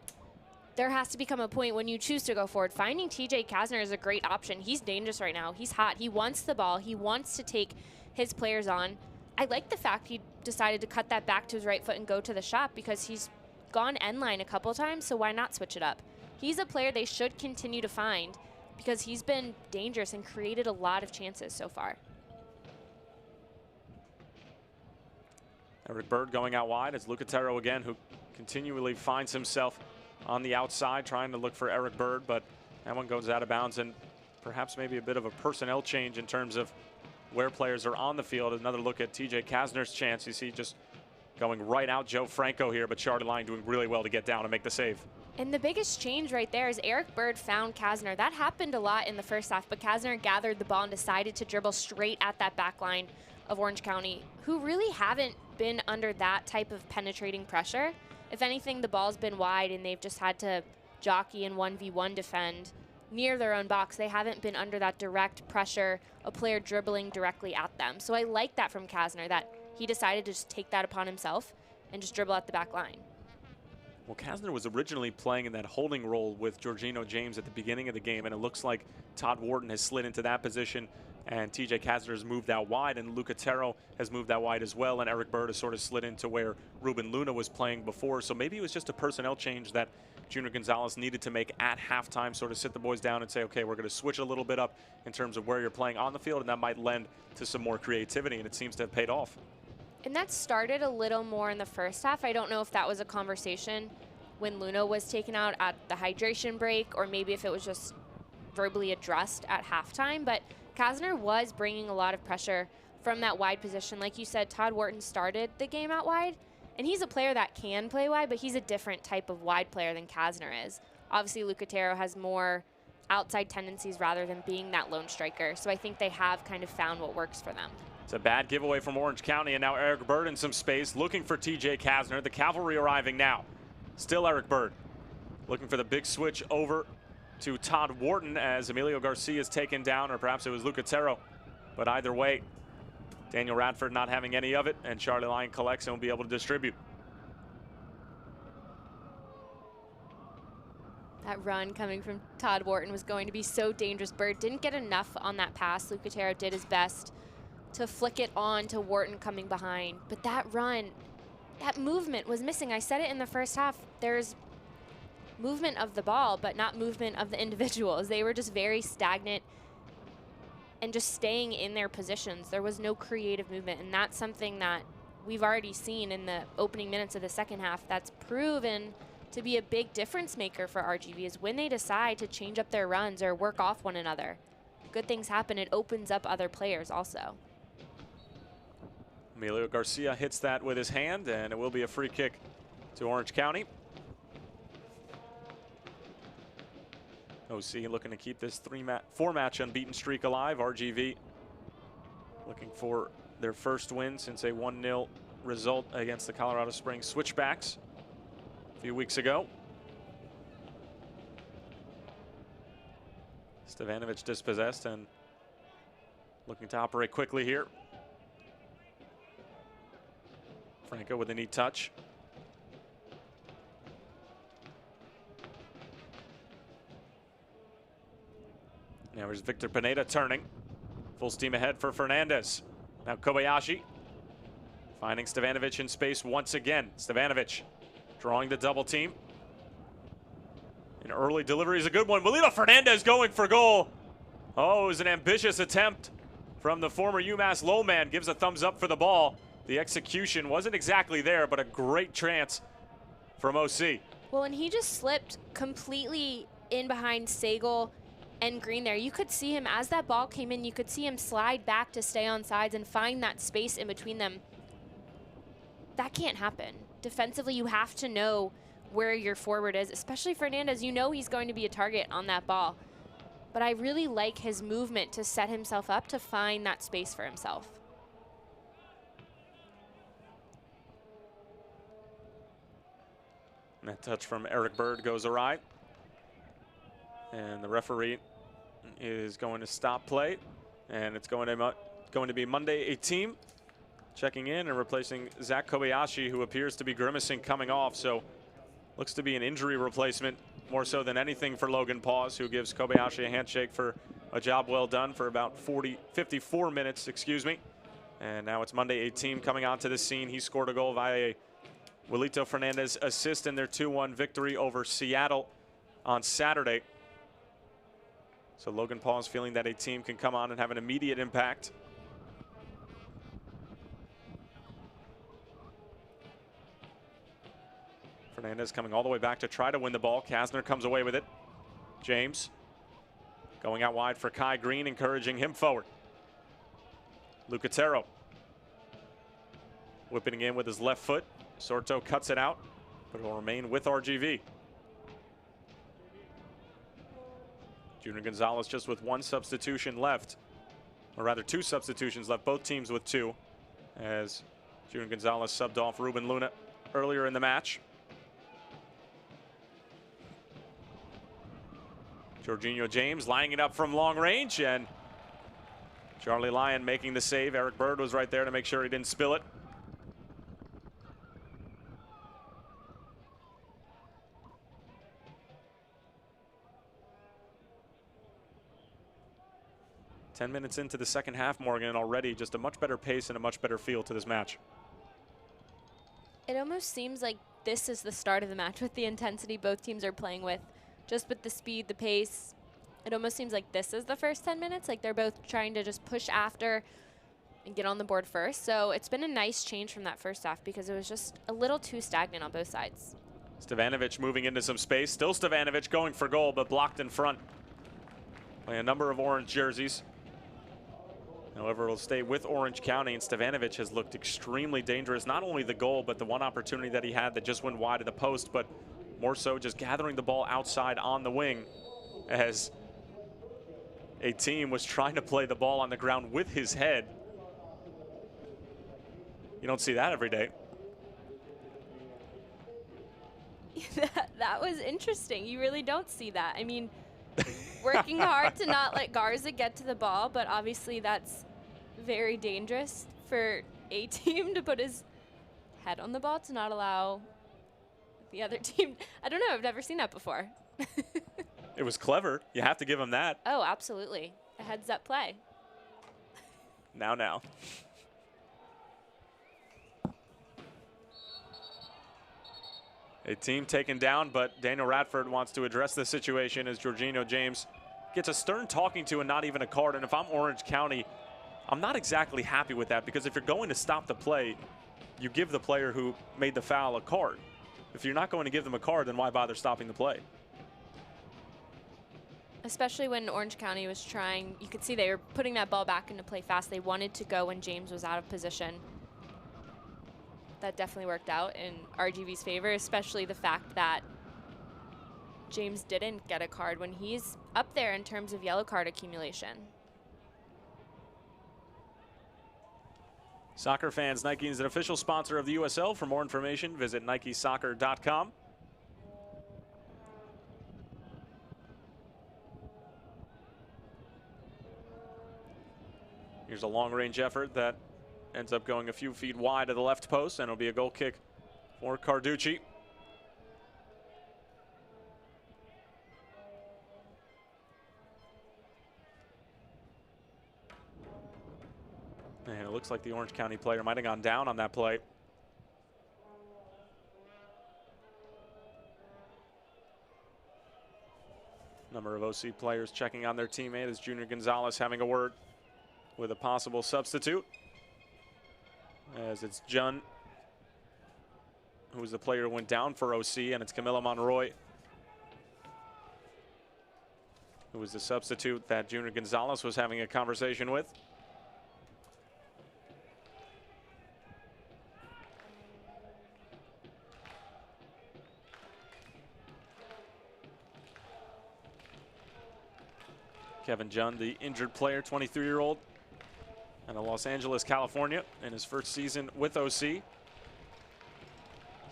there has to become a point when you choose to go forward. Finding TJ Kasner is a great option. He's dangerous right now. He's hot. He wants the ball. He wants to take his players on. I like the fact he decided to cut that back to his right foot and go to the shot because he's gone end line a couple times, so why not switch it up? He's a player they should continue to find because he's been dangerous and created a lot of chances so far. Eric Bird going out wide. It's Lucatero again, who continually finds himself on the outside trying to look for Eric Bird, but that one goes out of bounds, and perhaps maybe a bit of a personnel change in terms of where players are on the field. Another look at TJ Kasner's chance. You see just going right out Joe Franco here, but Charlie Line doing really well to get down and make the save. And the biggest change right there is Eric Bird found Kasner. That happened a lot in the first half, but Kasner gathered the ball and decided to dribble straight at that back line of Orange County, who really haven't been under that type of penetrating pressure. If anything, the ball's been wide and they've just had to jockey and 1v1 defend near their own box. They haven't been under that direct pressure, a player dribbling directly at them. So I like that from Kasner, that he decided to just take that upon himself and just dribble at the back line. Well, Kasner was originally playing in that holding role with Jorginho James at the beginning of the game, and it looks like Todd Wharton has slid into that position, and TJ Kasner has moved out wide, and Lucatero has moved out wide as well, and Eric Bird has sort of slid into where Ruben Luna was playing before. So maybe it was just a personnel change that Junior Gonzalez needed to make at halftime, sort of sit the boys down and say, okay, we're going to switch a little bit up in terms of where you're playing on the field, and that might lend to some more creativity, and it seems to have paid off. And that started a little more in the first half. I don't know if that was a conversation when Luna was taken out at the hydration break, or maybe if it was just verbally addressed at halftime, but Kasner was bringing a lot of pressure from that wide position. Like you said, Todd Wharton started the game out wide, and he's a player that can play wide, but he's a different type of wide player than Kasner is. Obviously, Lucatero has more outside tendencies rather than being that lone striker, so I think they have kind of found what works for them. It's a bad giveaway from Orange County, and now Eric Bird in some space looking for TJ Kasner. The cavalry arriving now. Still Eric Bird looking for the big switch over to Todd Wharton as Emilio Garcia is taken down, or perhaps it was Lucatero. But either way, Daniel Radford not having any of it, and Charlie Lyon collects and will be able to distribute. That run coming from Todd Wharton was going to be so dangerous. Bird didn't get enough on that pass. Lucatero did his best to flick it on to Wharton coming behind. But that run, that movement was missing. I said it in the first half. There's movement of the ball, but not movement of the individuals. They were just very stagnant and just staying in their positions. There was no creative movement, and that's something that we've already seen in the opening minutes of the second half. That's proven to be a big difference maker for RGV, is when they decide to change up their runs or work off one another. Good things happen. It opens up other players also. Emilio Garcia hits that with his hand, and it will be a free kick to Orange County. OC looking to keep this four-match unbeaten streak alive. RGV looking for their first win since a 1-0 result against the Colorado Springs Switchbacks a few weeks ago. Stevanovic dispossessed and looking to operate quickly here. Franco with a neat touch. Now here's Victor Pineda turning. Full steam ahead for Fernandez. Now Kobayashi finding Stevanovic in space once again. Stevanovic drawing the double team. An early delivery is a good one. Melito Fernandez going for goal. Oh, it was an ambitious attempt from the former UMass Lowman. Gives a thumbs up for the ball. The execution wasn't exactly there, but a great chance from OC. Well, and he just slipped completely in behind Sagal and Green there. You could see him, as that ball came in, you could see him slide back to stay on sides and find that space in between them. That can't happen. Defensively, you have to know where your forward is, especially Fernandez. You know he's going to be a target on that ball. But I really like his movement to set himself up to find that space for himself. And that touch from Eric Bird goes awry. And the referee is going to stop play. And it's going to going to be Monday a team checking in and replacing Zach Kobayashi, who appears to be grimacing coming off. So looks to be an injury replacement more so than anything for Logan Paws, who gives Kobayashi a handshake for a job well done for about 54 minutes, excuse me. And now it's Monday a team coming onto the scene. He scored a goal via a Wilito Fernandez assist in their 2-1 victory over Seattle on Saturday. So Logan Paws feeling that a team can come on and have an immediate impact. Fernandez coming all the way back to try to win the ball. Kasner comes away with it. James going out wide for Kai Green, encouraging him forward. Lucatero whipping in with his left foot. Sorto cuts it out, but it will remain with RGV. Junior Gonzalez just with one substitution left, or rather two substitutions left, both teams with two, as Junior Gonzalez subbed off Ruben Luna earlier in the match. Jorginho James lining it up from long range, and Charlie Lyon making the save. Eric Bird was right there to make sure he didn't spill it. Ten minutes into the second half, Morgan, already just a much better pace and a much better feel to this match. It almost seems like this is the start of the match with the intensity both teams are playing with. Just with the speed, the pace, it almost seems like this is the first 10 minutes. Like they're both trying to just push after and get on the board first. So it's been a nice change from that first half because it was just a little too stagnant on both sides. Stevanovic moving into some space. Still Stevanovic going for goal, but blocked in front by a number of orange jerseys. However, it'll stay with Orange County, and Stevanovic has looked extremely dangerous. Not only the goal, but the one opportunity that he had that just went wide of the post, but more so just gathering the ball outside on the wing as a team was trying to play the ball on the ground with his head. You don't see that every day. That was interesting. You really don't see that. I mean, working hard to not let Garza get to the ball, but obviously that's very dangerous for a team to put his head on the ball to not allow the other team. I don't know. I've never seen that before. It was clever. You have to give him that. Oh, absolutely. A heads-up play. Now. A team taken down, but Daniel Radford wants to address the situation as Jorginho James gets a stern talking to and not even a card. And if I'm Orange County, I'm not exactly happy with that, because if you're going to stop the play, you give the player who made the foul a card. If you're not going to give them a card, then why bother stopping the play? Especially when Orange County was trying, you could see they were putting that ball back into play fast. They wanted to go when James was out of position. That definitely worked out in RGV's favor, especially the fact that James didn't get a card when he's up there in terms of yellow card accumulation. Soccer fans, Nike is an official sponsor of the USL. For more information, visit nikesoccer.com. Here's a long-range effort that ends up going a few feet wide of the left post, and it'll be a goal kick for Carducci. And it looks like the Orange County player might have gone down on that play. Number of OC players checking on their teammate as Junior Gonzalez having a word with a possible substitute. As it's Jun, who's the player who went down for OC, and it's Camilo Monroy, who was the substitute that Junior Gonzalez was having a conversation with. Kevin Jun, the injured player, 23-year-old, out of Los Angeles, California, in his first season with OC.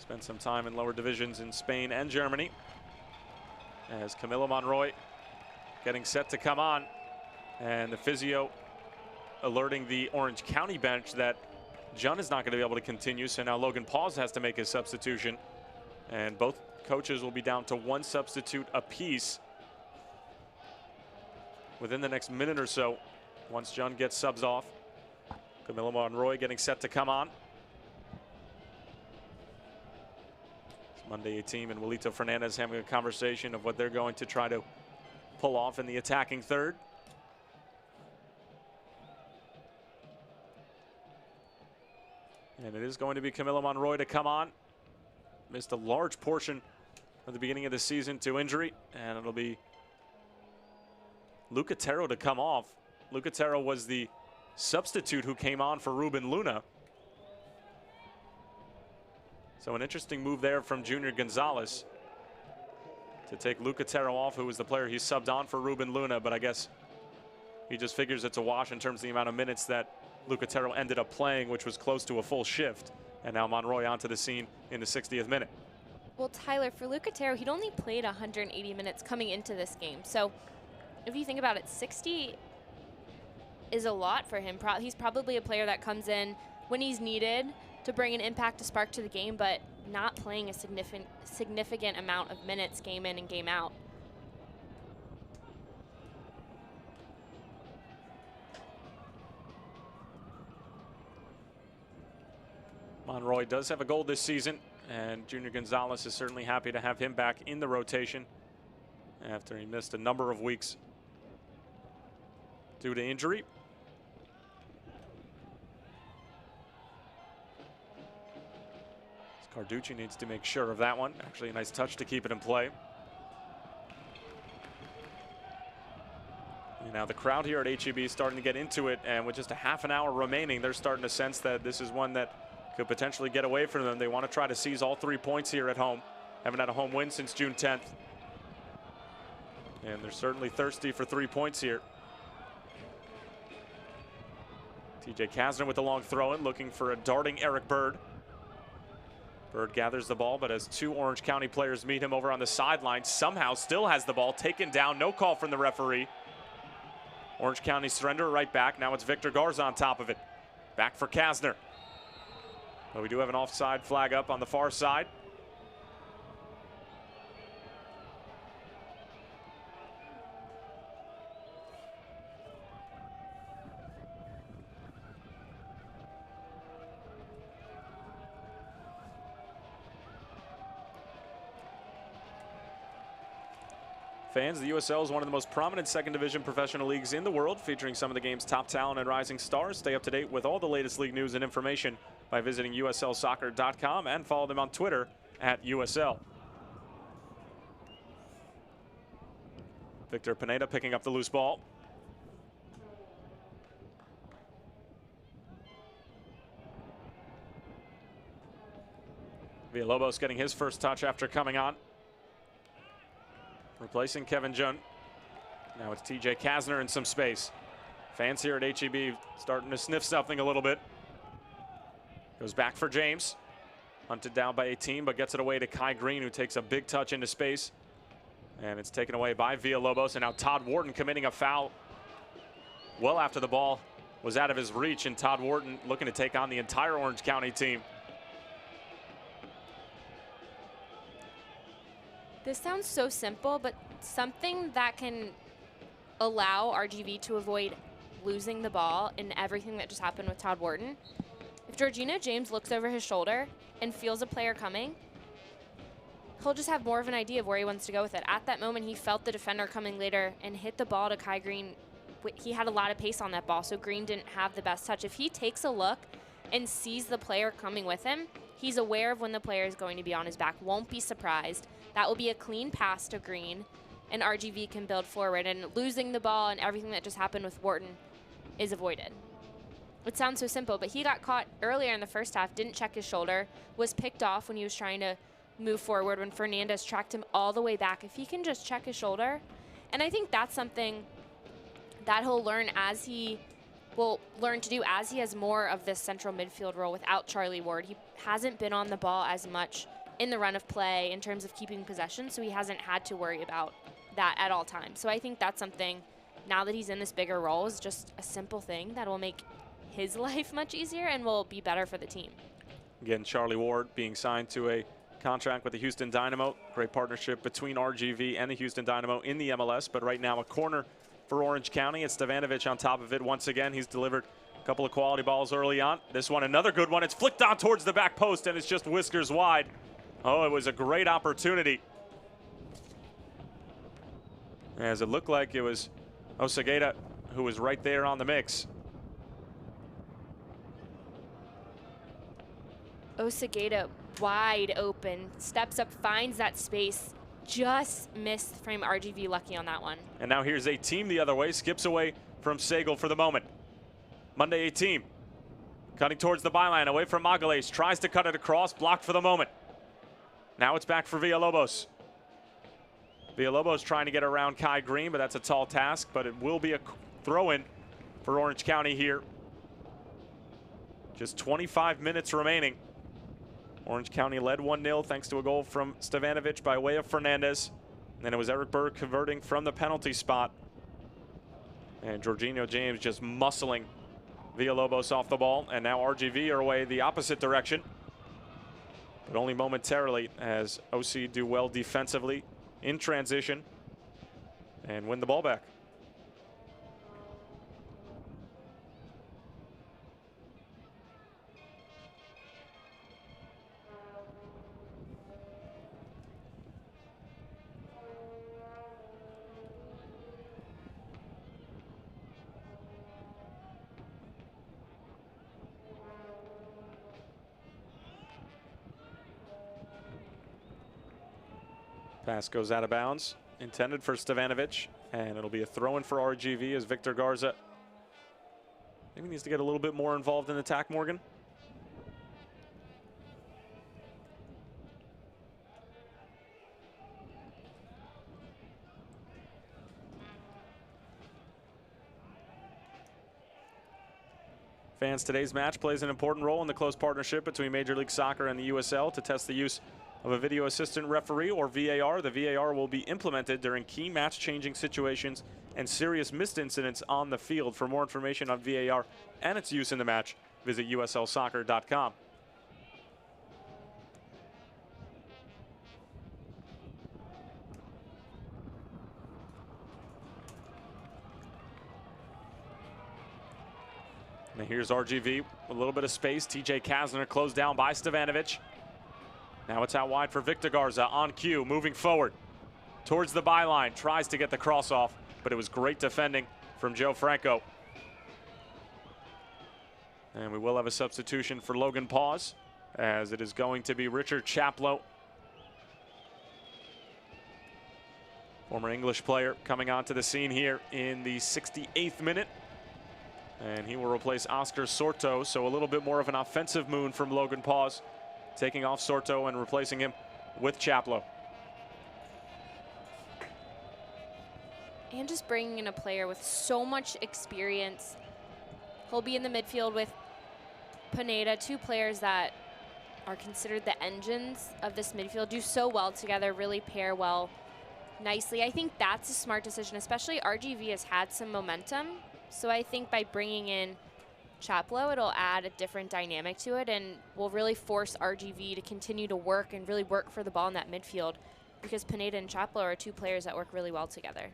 Spent some time in lower divisions in Spain and Germany. As Camilo Monroy getting set to come on, and the physio alerting the Orange County bench that Jun is not going to be able to continue, so now Logan Pauls has to make his substitution. And both coaches will be down to one substitute apiece within the next minute or so once Jun gets subs off. Camilo Monroy getting set to come on. It's Monday 18 and Wilito Fernandez having a conversation of what they're going to try to pull off in the attacking third. And it is going to be Camilo Monroy to come on. Missed a large portion of the beginning of the season to injury, and it'll be Lucatero to come off. Lucatero was the substitute who came on for Ruben Luna. So an interesting move there from Junior Gonzalez to take Lucatero off, who was the player he subbed on for Ruben Luna, but I guess he just figures it's a wash in terms of the amount of minutes that Lucatero ended up playing, which was close to a full shift. And now Monroy onto the scene in the 60th minute. Well, Tyler, for Lucatero, he'd only played 180 minutes coming into this game. So if you think about it, 60 is a lot for him. He's probably a player that comes in when he's needed to bring an impact, a spark to the game, but not playing a significant amount of minutes game in and game out. Monroy does have a goal this season, and Junior Gonzalez is certainly happy to have him back in the rotation after he missed a number of weeks due to injury. Carducci needs to make sure of that one. Actually, a nice touch to keep it in play. And now the crowd here at HEB is starting to get into it, and with just a half an hour remaining, they're starting to sense that this is one that could potentially get away from them. They want to try to seize all 3 points here at home. Haven't had a home win since June 10th. And they're certainly thirsty for 3 points here. TJ Kasner with the long throw in, looking for a darting Eric Bird. Bird gathers the ball, but as 2 Orange County players meet him over on the sideline, somehow still has the ball taken down. No call from the referee. Orange County surrender right back. Now it's Victor Garza on top of it. Back for Kasner. But we do have an offside flag up on the far side. Fans, the USL is one of the most prominent second division professional leagues in the world, featuring some of the game's top talent and rising stars. Stay up to date with all the latest league news and information by visiting uslsoccer.com and follow them on Twitter at USL. Victor Pineda picking up the loose ball. Villalobos getting his first touch after coming on, replacing Kevin Jun. Now it's TJ Kasner in some space. Fans here at HEB starting to sniff something a little bit. Goes back for James. Hunted down by 18, but gets it away to Kai Green, who takes a big touch into space. And it's taken away by Villalobos. And now Todd Wharton committing a foul well after the ball was out of his reach. And Todd Wharton looking to take on the entire Orange County team. This sounds so simple, but something that can allow RGV to avoid losing the ball in everything that just happened with Todd Wharton. If Georgina James looks over his shoulder and feels a player coming, he'll just have more of an idea of where he wants to go with it. At that moment, he felt the defender coming later and hit the ball to Kai Green. He had a lot of pace on that ball, so Green didn't have the best touch. If he takes a look and sees the player coming with him, he's aware of when the player is going to be on his back, won't be surprised. That will be a clean pass to Green, and RGV can build forward, and losing the ball and everything that just happened with Wharton is avoided. It sounds so simple, but he got caught earlier in the first half, didn't check his shoulder, was picked off when he was trying to move forward when Fernandez tracked him all the way back. If he can just check his shoulder, and I think that's something that he'll learn as he will learn to do as he has more of this central midfield role without Charlie Ward. He hasn't been on the ball as much in the run of play in terms of keeping possession, so he hasn't had to worry about that at all times. So I think that's something now that he's in this bigger role is just a simple thing that will make his life much easier and will be better for the team. Again, Charlie Ward being signed to a contract with the Houston Dynamo. Great partnership between RGV and the Houston Dynamo in the MLS, but right now a corner for Orange County. It's Stevanovic on top of it once again. He's delivered a couple of quality balls early on. This one, another good one. It's flicked on towards the back post, and it's just whiskers wide. Oh, it was a great opportunity, as it looked like it was Osageda who was right there on the mix. Osageda wide open, steps up, finds that space, just missed frame. RGV lucky on that one. And now here's a team the other way, skips away from Sagal for the moment. Monday a team cutting towards the byline, away from Magalhaes, tries to cut it across, blocked for the moment. Now it's back for Villalobos. Villalobos trying to get around Kai Green, but that's a tall task, but it will be a throw-in for Orange County here. Just 25 minutes remaining. Orange County led 1-0 thanks to a goal from Stevanovic by way of Fernandez. And then it was Eric Berg converting from the penalty spot. And Jorginho James just muscling Villalobos off the ball. And now RGV are away the opposite direction, but only momentarily, as OC do well defensively in transition and win the ball back. Pass goes out of bounds, intended for Stevanovic, and it'll be a throw-in for RGV as Victor Garza maybe needs to get a little bit more involved in the attack, Morgan. Fans, today's match plays an important role in the close partnership between Major League Soccer and the USL to test the use of a video assistant referee, or VAR. The VAR will be implemented during key match-changing situations and serious missed incidents on the field. For more information on VAR and its use in the match, visit uslsoccer.com. And here's RGV, a little bit of space. TJ Kasner closed down by Stevanovic. Now it's out wide for Victor Garza on cue, moving forward towards the byline. Tries to get the cross off, but it was great defending from Joe Franco. And we will have a substitution for Logan Pause, as it is going to be Richard Chaplow, former English player, coming onto the scene here in the 68th minute. And he will replace Oscar Sorto, so a little bit more of an offensive moon from Logan Pause, taking off Sorto and replacing him with Chaplow. And just bringing in a player with so much experience. He'll be in the midfield with Pineda, two players that are considered the engines of this midfield, do so well together, really pair well nicely. I think that's a smart decision, especially RGV has had some momentum. So I think by bringing in Chaplow, it'll add a different dynamic to it and will really force RGV to continue to work and really work for the ball in that midfield, because Pineda and Chaplow are two players that work really well together.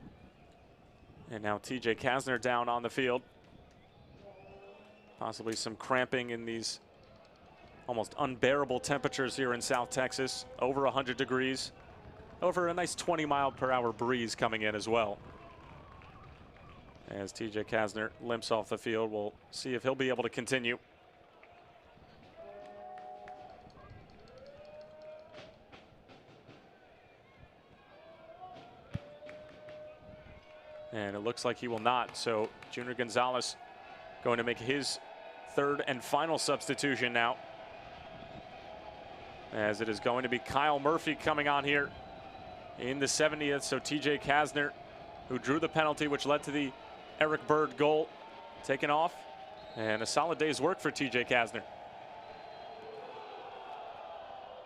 And now TJ Kasner down on the field. Possibly some cramping in these almost unbearable temperatures here in South Texas. Over 100 degrees. Over a nice 20-mile-per-hour breeze coming in as well. As TJ Kasner limps off the field, we'll see if he'll be able to continue. And it looks like he will not. So Junior Gonzalez going to make his third and final substitution now, as it is going to be Kyle Murphy coming on here in the 70th. So TJ Kasner, who drew the penalty which led to the Eric Bird goal, taken off, and a solid day's work for TJ Kasner.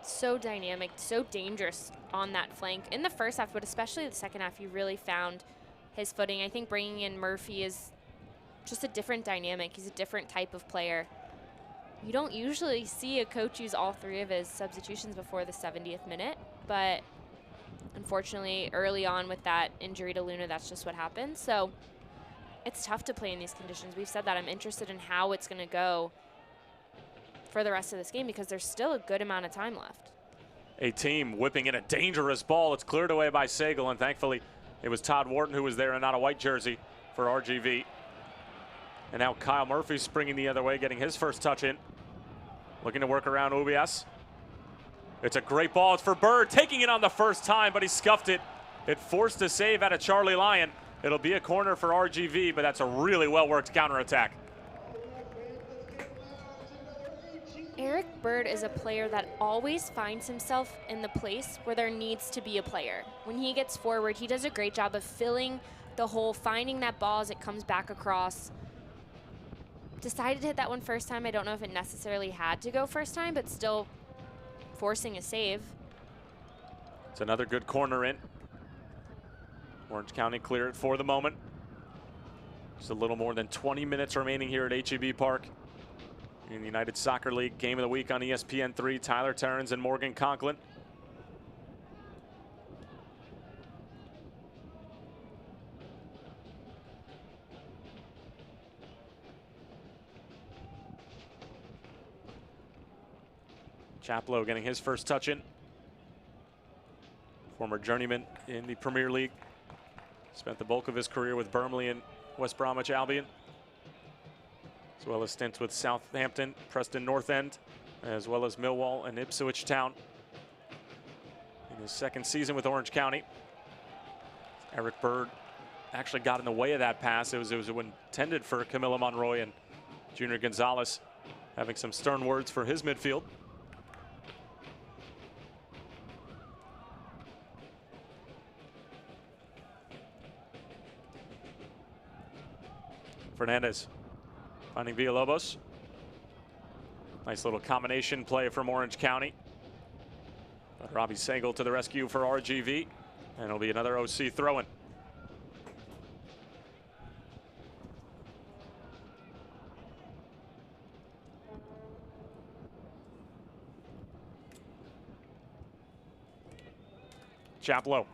So dynamic, so dangerous on that flank in the first half, but especially the second half. You really found his footing. I think bringing in Murphy is just a different dynamic. He's a different type of player. You don't usually see a coach use all 3 of his substitutions before the 70th minute, but unfortunately early on with that injury to Luna, that's just what happened. So it's tough to play in these conditions. We've said that. I'm interested in how it's going to go for the rest of this game because there's still a good amount of time left. A team whipping in a dangerous ball. It's cleared away by Sagal, and thankfully it was Todd Wharton who was there and not a white jersey for RGV. And now Kyle Murphy springing the other way, getting his first touch in. Looking to work around UBS. It's a great ball. It's for Bird, taking it on the first time, but he scuffed it. It forced a save out of Charlie Lyon. It'll be a corner for RGV, but that's a really well-worked counterattack. Eric Bird is a player that always finds himself in the place where there needs to be a player. When he gets forward, he does a great job of filling the hole, finding that ball as it comes back across. Decided to hit that one first time. I don't know if it necessarily had to go first time, but still forcing a save. It's another good corner in. Orange County clear it for the moment. Just a little more than 20 minutes remaining here at HEB Park. In the United Soccer League Game of the Week on ESPN 3, Tyler Terrens and Morgan Conklin. Chaplow getting his first touch in. Former journeyman in the Premier League. Spent the bulk of his career with Burnley and West Bromwich Albion, as well as stints with Southampton, Preston North End, as well as Millwall and Ipswich Town. In his second season with Orange County, Eric Bird actually got in the way of that pass. It was intended for Camilo Monroy, and Junior Gonzalez having some stern words for his midfield. Fernandez finding Villalobos. Nice little combination play from Orange County. But Robbie Sagal to the rescue for RGV. And it'll be another OC throw-in. Chaplow.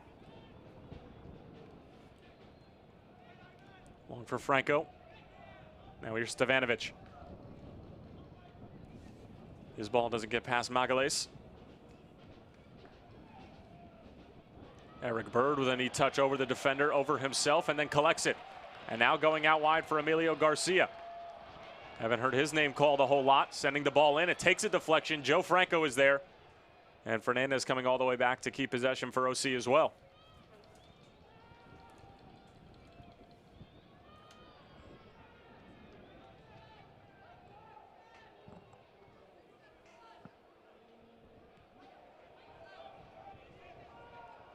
Long for Franco. Now here's Stevanovic. His ball doesn't get past Magalhaes. Eric Bird with a neat touch over the defender, over himself, and then collects it. And now going out wide for Emilio Garcia. Haven't heard his name called a whole lot. Sending the ball in. It takes a deflection. Joe Franco is there. And Fernandez coming all the way back to keep possession for OC as well.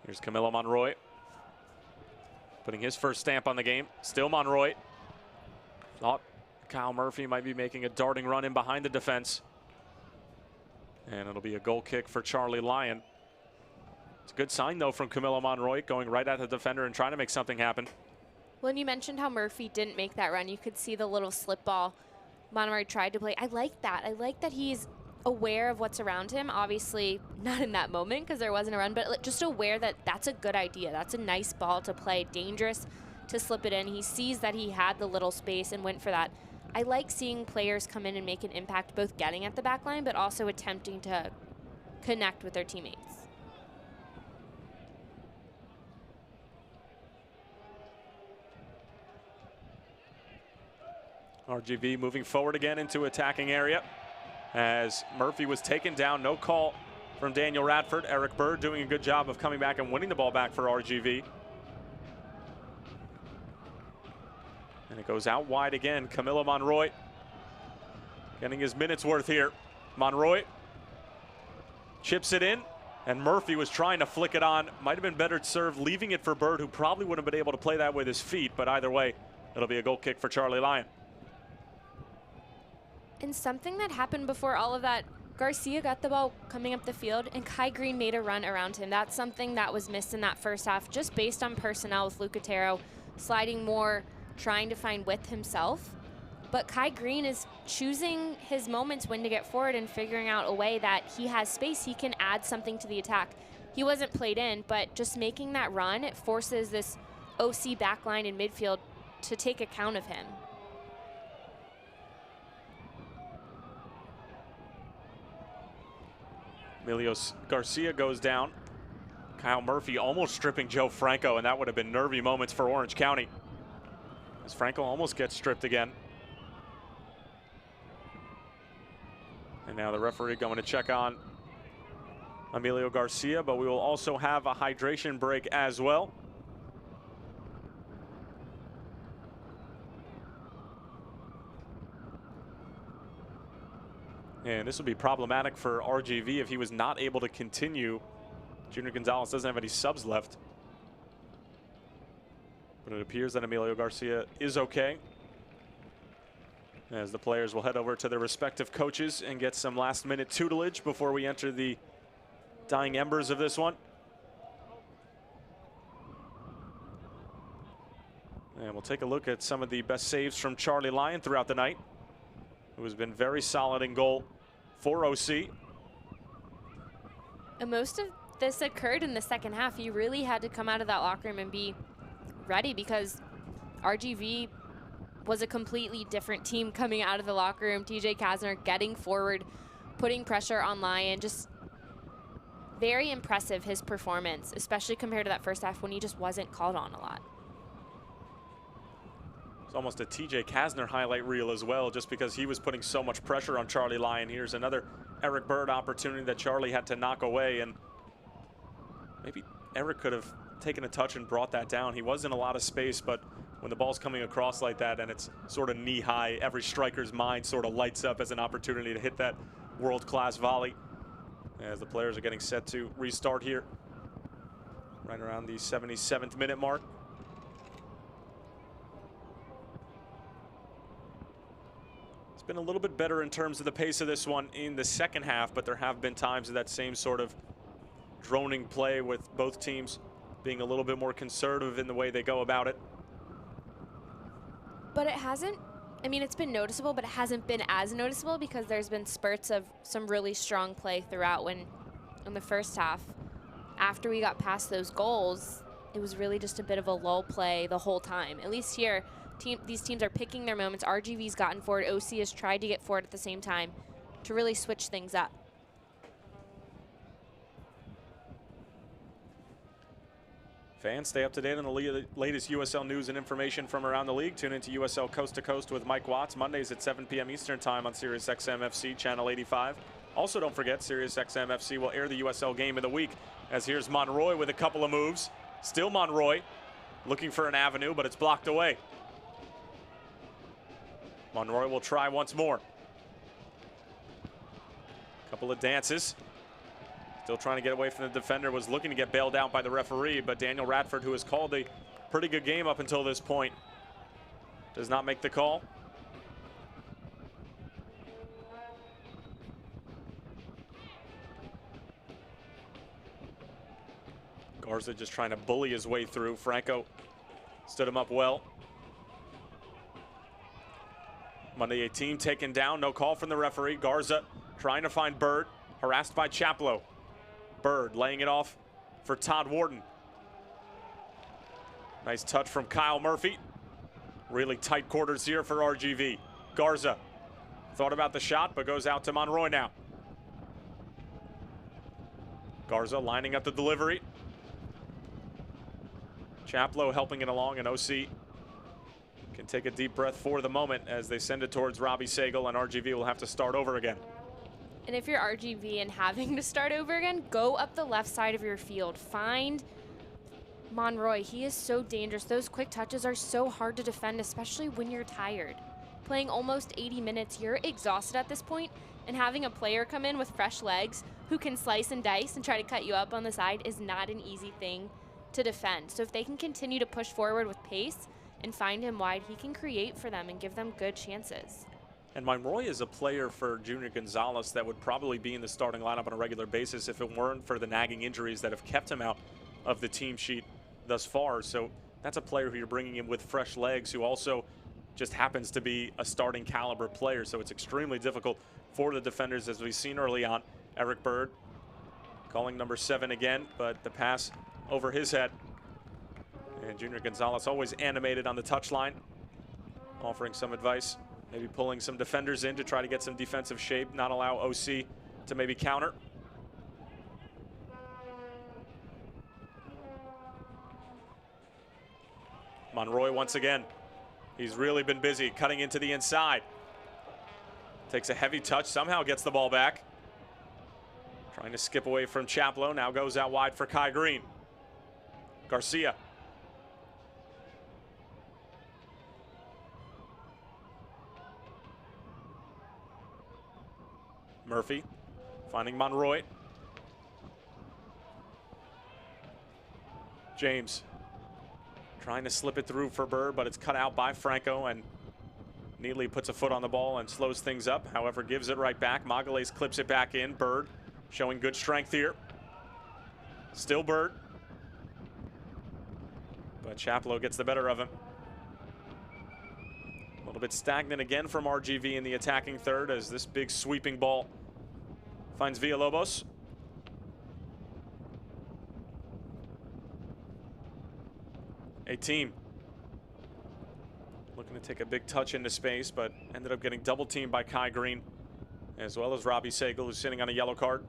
Here's Camilo Monroy, putting his first stamp on the game. Still Monroy. Thought Kyle Murphy might be making a darting run in behind the defense. And it'll be a goal kick for Charlie Lyon. It's a good sign, though, from Camilo Monroy, going right at the defender and trying to make something happen. Well, and you mentioned how Murphy didn't make that run. You could see the little slip ball Monroy tried to play. I like that. I like that he's aware of what's around him. Obviously not in that moment because there wasn't a run, but just aware that that's a good idea. That's a nice ball to play, dangerous to slip it in. He sees that he had the little space and went for that. I like seeing players come in and make an impact, both getting at the back line, but also attempting to connect with their teammates. RGV moving forward again into attacking area. As Murphy was taken down, no call from Daniel Radford. Eric Bird doing a good job of coming back and winning the ball back for RGV. And it goes out wide again. Camilo Monroy getting his minutes worth here. Monroy chips it in, and Murphy was trying to flick it on. Might have been better served leaving it for Bird, who probably wouldn't have been able to play that with his feet, but either way, it'll be a goal kick for Charlie Lyon. And something that happened before all of that, Garcia got the ball coming up the field, and Kai Green made a run around him. That's something that was missed in that first half, just based on personnel with Lucatero. sliding more, trying to find width himself. But Kai Green is choosing his moments when to get forward and figuring out a way that he has space, he can add something to the attack. He wasn't played in, but just making that run, it forces this OC backline in midfield to take account of him. Emilio Garcia goes down. Kyle Murphy almost stripping Joe Franco, and that would have been nervy moments for Orange County, as Franco almost gets stripped again. And now the referee going to check on Emilio Garcia, but we will also have a hydration break as well. And this will be problematic for RGV if he was not able to continue. Junior Gonzalez doesn't have any subs left, but it appears that Emilio Garcia is okay, as the players will head over to their respective coaches and get some last-minute tutelage before we enter the dying embers of this one. And we'll take a look at some of the best saves from Charlie Lyon throughout the night, who has been very solid in goal for OC. And most of this occurred in the second half. He really had to come out of that locker room and be ready, because RGV was a completely different team coming out of the locker room. TJ Kasner getting forward, putting pressure on Lyon. Just very impressive, his performance, especially compared to that first half when he just wasn't called on a lot. It's almost a TJ Kasner highlight reel as well, just because he was putting so much pressure on Charlie Lyon. Here's another Eric Bird opportunity that Charlie had to knock away, and maybe Eric could have taken a touch and brought that down. He was in a lot of space, but when the ball's coming across like that and it's sort of knee-high, every striker's mind sort of lights up as an opportunity to hit that world-class volley, as the players are getting set to restart here right around the 77th minute mark. It's been a little bit better in terms of the pace of this one in the second half, but there have been times of that same sort of droning play, with both teams being a little bit more conservative in the way they go about it. But it hasn't, I mean, it's been noticeable, but it hasn't been as noticeable because there's been spurts of some really strong play throughout. When in the first half, after we got past those goals, it was really just a bit of a lull play the whole time. At least here, these teams are picking their moments. RGV's gotten forward. OC has tried to get forward at the same time to really switch things up. Fans, stay up to date on the latest USL news and information from around the league. Tune into USL Coast to Coast with Mike Watts, Mondays at 7 p.m. Eastern Time on SiriusXM FC, Channel 85. Also, don't forget, SiriusXM FC will air the USL Game of the Week, as here's Monroy with a couple of moves. Still Monroy, looking for an avenue, but it's blocked away. Monroy will try once more. Couple of dances. Still trying to get away from the defender, was looking to get bailed out by the referee, but Daniel Radford, who has called a pretty good game up until this point, does not make the call. Garza just trying to bully his way through. Franco stood him up well. Monday 18 taken down, no call from the referee. Garza trying to find Bird, harassed by Chaplow. Bird laying it off for Todd Wharton. Nice touch from Kyle Murphy. Really tight quarters here for RGV. Garza thought about the shot, but goes out to Monroy now. Garza lining up the delivery. Chaplow helping it along, and OC can take a deep breath for the moment as they send it towards Robbie Sagal, and RGV will have to start over again. And if you're RGV and having to start over again, go up the left side of your field. Find Monroy. He is so dangerous. Those quick touches are so hard to defend, especially when you're tired. Playing almost 80 minutes, you're exhausted at this point, and having a player come in with fresh legs who can slice and dice and try to cut you up on the side is not an easy thing to defend. So if they can continue to push forward with pace and find him wide, he can create for them and give them good chances. And Monroy is a player for Junior Gonzalez that would probably be in the starting lineup on a regular basis if it weren't for the nagging injuries that have kept him out of the team sheet thus far. So that's a player who you're bringing in with fresh legs, who also just happens to be a starting caliber player. So it's extremely difficult for the defenders, as we've seen early on. Eric Bird calling number 7 again, but the pass over his head. And Junior Gonzalez always animated on the touchline, offering some advice, maybe pulling some defenders in to try to get some defensive shape, not allow OC to maybe counter. Monroy once again. He's really been busy cutting into the inside. Takes a heavy touch, somehow gets the ball back. Trying to skip away from Chaplow, now goes out wide for Kai Green. Garcia. Murphy finding Monroy. James trying to slip it through for Bird, but it's cut out by Franco, and neatly puts a foot on the ball and slows things up. However, gives it right back. Magalhaes clips it back in. Bird showing good strength here. Still Bird. But Chaplow gets the better of him. A little bit stagnant again from RGV in the attacking third, as this big sweeping ball finds Villalobos. A team looking to take a big touch into space, but ended up getting double teamed by Kai Green, as well as Robbie Sagal, who's sitting on a yellow card.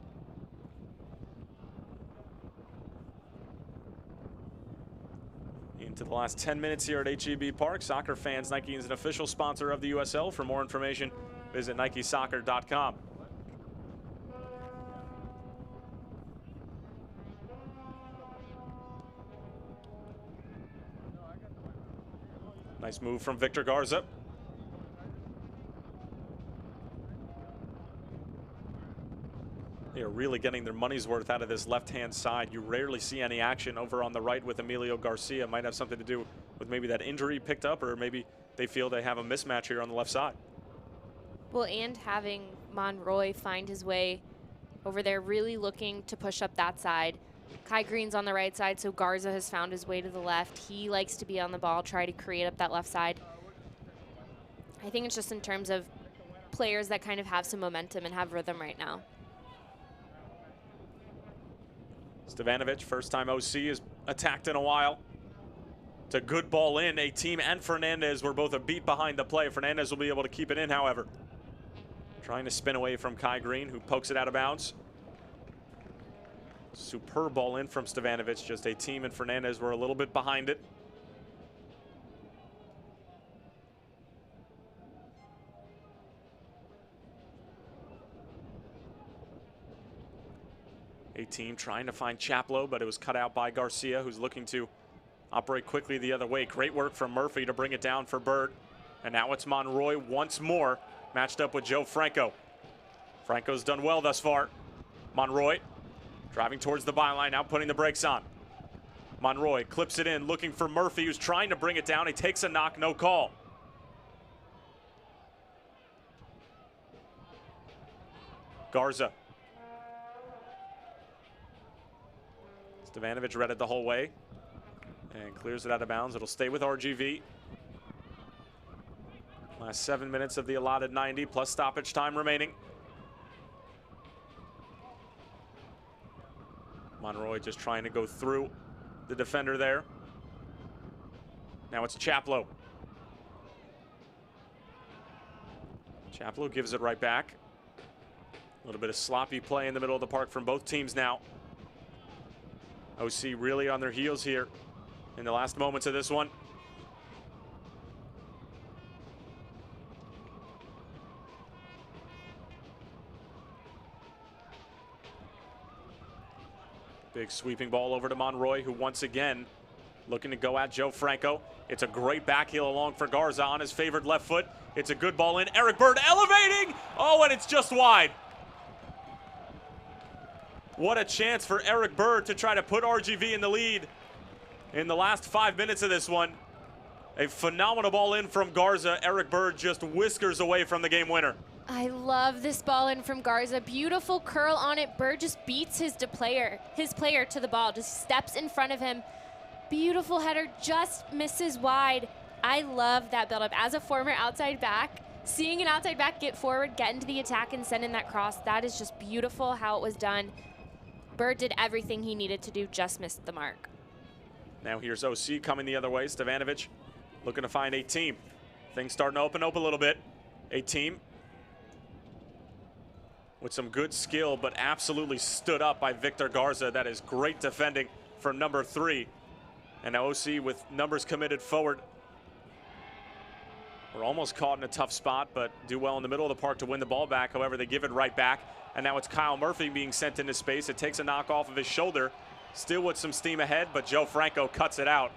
Into the last 10 minutes here at HEB Park. Soccer fans, Nike is an official sponsor of the USL. For more information, visit NikeSoccer.com. Nice move from Victor Garza. They are really getting their money's worth out of this left-hand side. You rarely see any action over on the right with Emilio Garcia. Might have something to do with maybe that injury picked up, or maybe they feel they have a mismatch here on the left side. Well, and having Monroy find his way over there, really looking to push up that side. Kai Green's on the right side, so Garza has found his way to the left. He likes to be on the ball, try to create up that left side. I think it's just in terms of players that kind of have some momentum and have rhythm right now. Stevanovic, first time OC, is attacked in a while. It's a good ball in. A team and Fernandez were both a beat behind the play. Fernandez will be able to keep it in, however. Trying to spin away from Kai Green, who pokes it out of bounds. Superb ball in from Stevanovic. Just a team and Fernandez were a little bit behind it. A team trying to find Chaplow, but it was cut out by Garcia, who's looking to operate quickly the other way. Great work from Murphy to bring it down for Bird. And now it's Monroy once more, matched up with Joe Franco. Franco's done well thus far. Monroy driving towards the byline, now putting the brakes on. Monroy clips it in, looking for Murphy, who's trying to bring it down. He takes a knock, no call. Garza. Stevanovic read it the whole way and clears it out of bounds. It'll stay with RGV. Last 7 minutes of the allotted 90 plus stoppage time remaining. Monroy just trying to go through the defender there. Now it's Chaplow. Chaplow gives it right back. A little bit of sloppy play in the middle of the park from both teams now. OC really on their heels here in the last moments of this one. Big sweeping ball over to Monroy, who once again looking to go at Joe Franco. It's a great back heel along for Garza on his favored left foot. It's a good ball in. Eric Bird elevating. Oh, and it's just wide. What a chance for Eric Bird to try to put RGV in the lead in the last 5 minutes of this one. A phenomenal ball in from Garza. Eric Bird just whiskers away from the game winner. I love this ball in from Garza. Beautiful curl on it. Bird just beats his player to the ball, just steps in front of him. Beautiful header, just misses wide. I love that buildup. As a former outside back, seeing an outside back get forward, get into the attack, and send in that cross, that is just beautiful how it was done. Bird did everything he needed to do, just missed the mark. Now here's OC coming the other way. Stevanovic looking to find a team. Things starting to open up a little bit. A team with some good skill, but absolutely stood up by Victor Garza. That is great defending from number 3. And now OC with numbers committed forward. We're almost caught in a tough spot, but do well in the middle of the park to win the ball back. However, they give it right back. And now it's Kyle Murphy being sent into space. It takes a knock off of his shoulder. Still with some steam ahead, but Joe Franco cuts it out.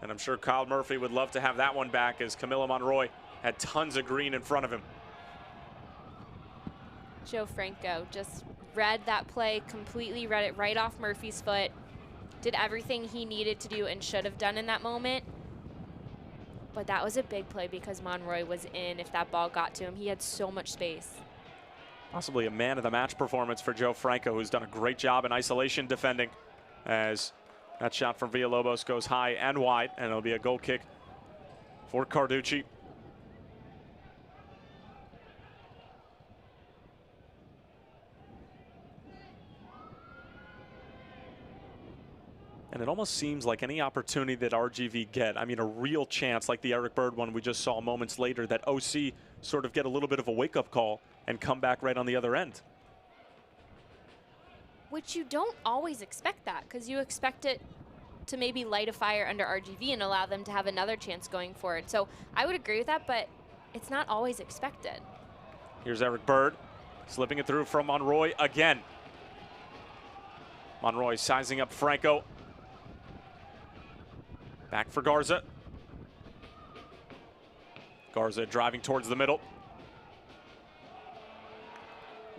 And I'm sure Kyle Murphy would love to have that one back, as Camilo Monroy had tons of green in front of him. Joe Franco just read that play completely, read it right off Murphy's foot. Did everything he needed to do and should have done in that moment. But that was a big play because Monroy was in. If that ball got to him, he had so much space. Possibly a man of the match performance for Joe Franco, who's done a great job in isolation defending, as that shot from Villalobos goes high and wide, and it'll be a goal kick for Carducci. And it almost seems like any opportunity that RGV get, I mean, a real chance like the Eric Bird one we just saw moments later, that OC sort of get a little bit of a wake-up call and come back right on the other end. Which you don't always expect that, because you expect it to maybe light a fire under RGV and allow them to have another chance going forward. So I would agree with that, but it's not always expected. Here's Eric Bird, slipping it through from Monroy again. Monroy sizing up Franco. Back for Garza. Garza driving towards the middle.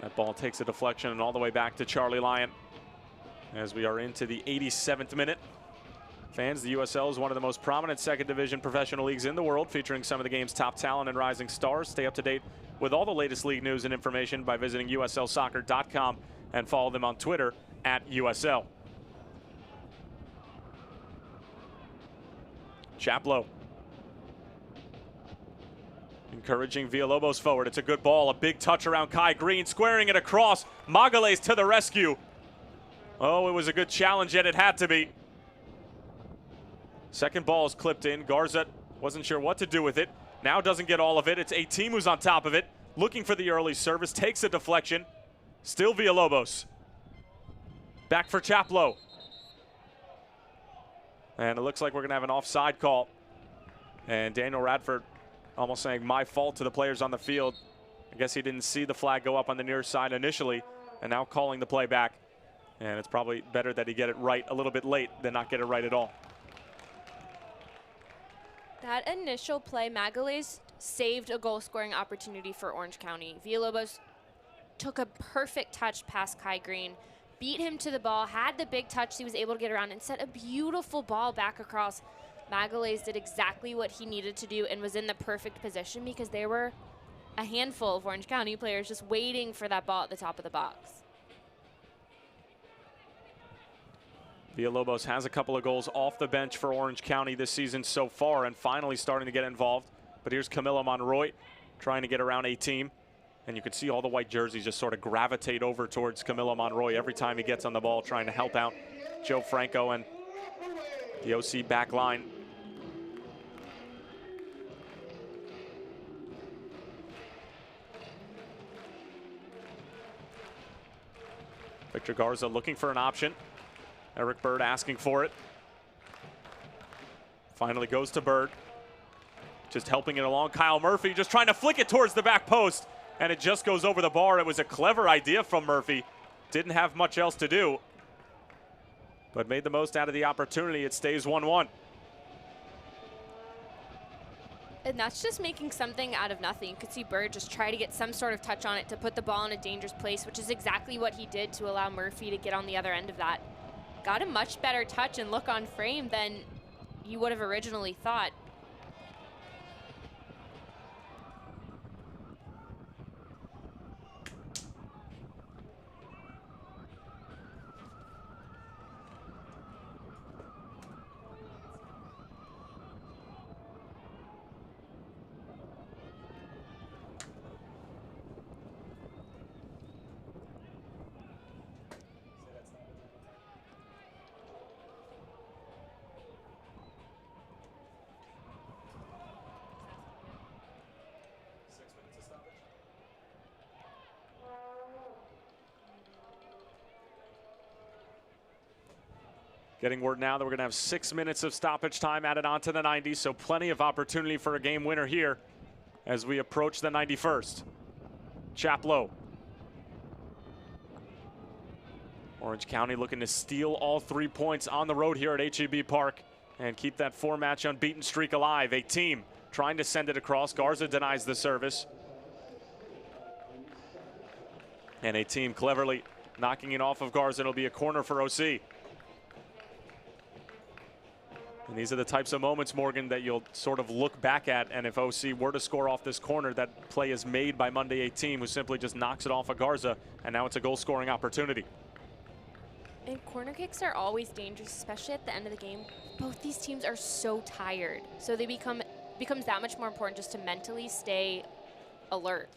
That ball takes a deflection and all the way back to Charlie Lyon. As we are into the 87th minute. Fans, the USL is one of the most prominent second division professional leagues in the world, featuring some of the game's top talent and rising stars. Stay up to date with all the latest league news and information by visiting uslsoccer.com and follow them on Twitter @USL. Chaplow encouraging Villalobos forward. It's a good ball, a big touch around Kai Green, squaring it across. Magalhaes to the rescue. Oh, it was a good challenge, yet it had to be. Second ball is clipped in. Garza wasn't sure what to do with it. Now doesn't get all of it. It's a team who's on top of it, looking for the early service, takes a deflection. Still Villalobos. Back for Chaplow. And it looks like we're going to have an offside call. And Daniel Radford almost saying, my fault, to the players on the field. I guess he didn't see the flag go up on the near side initially, and now calling the play back. And it's probably better that he get it right a little bit late than not get it right at all. That initial play, Magalhaes saved a goal-scoring opportunity for Orange County. Villalobos took a perfect touch past Kai Green, beat him to the ball, had the big touch he was able to get around, and set a beautiful ball back across. Magalhaes did exactly what he needed to do and was in the perfect position, because there were a handful of Orange County players just waiting for that ball at the top of the box. Villalobos has a couple of goals off the bench for Orange County this season so far, and finally starting to get involved. But here's Camilo Monroy trying to get around a team. And you can see all the white jerseys just sort of gravitate over towards Camilo Monroy every time he gets on the ball, trying to help out Joe Franco and the OC back line. Victor Garza looking for an option. Eric Bird asking for it. Finally goes to Bird. Just helping it along. Kyle Murphy just trying to flick it towards the back post. And it just goes over the bar. It was a clever idea from Murphy. Didn't have much else to do, but made the most out of the opportunity. It stays 1-1. And that's just making something out of nothing. You could see Bird just try to get some sort of touch on it to put the ball in a dangerous place, which is exactly what he did to allow Murphy to get on the other end of that. Got a much better touch and look on frame than you would have originally thought. Getting word now that we're going to have 6 minutes of stoppage time added on to the 90, so plenty of opportunity for a game winner here as we approach the 91st. Chaplow. Orange County looking to steal all 3 points on the road here at HEB Park and keep that 4-match unbeaten streak alive. A team trying to send it across. Garza denies the service. And a team cleverly knocking it off of Garza. It'll be a corner for OC. And these are the types of moments, Morgan, that you'll sort of look back at, and if OC were to score off this corner, that play is made by Monday 8 team, who simply just knocks it off of Garza, and now it's a goal-scoring opportunity. And corner kicks are always dangerous, especially at the end of the game. Both these teams are so tired, so they becomes that much more important just to mentally stay alert.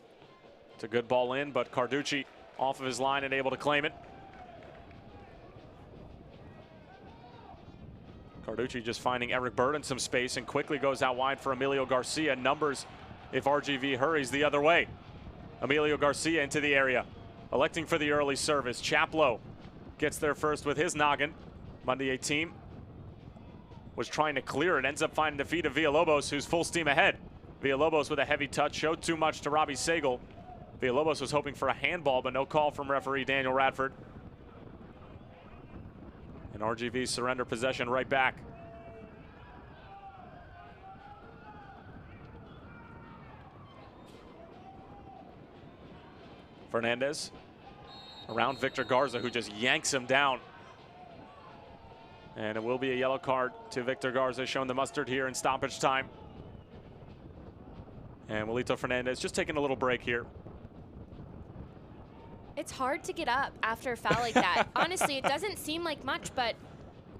It's a good ball in, but Carducci off of his line and able to claim it. Carducci just finding Eric Bird in some space and quickly goes out wide for Emilio Garcia. Numbers if RGV hurries the other way. Emilio Garcia into the area, electing for the early service. Chaplow gets there first with his noggin. Monday 8 team was trying to clear it, ends up finding the feet of Villalobos, who's full steam ahead. Villalobos with a heavy touch, showed too much to Robbie Sagel. Villalobos was hoping for a handball, but no call from referee Daniel Radford. And RGV surrender possession right back. Fernandez around Victor Garza, who just yanks him down. And it will be a yellow card to Victor Garza, showing the mustard here in stoppage time. And Wilito Fernandez just taking a little break here. It's hard to get up after a foul like that. Honestly, it doesn't seem like much, but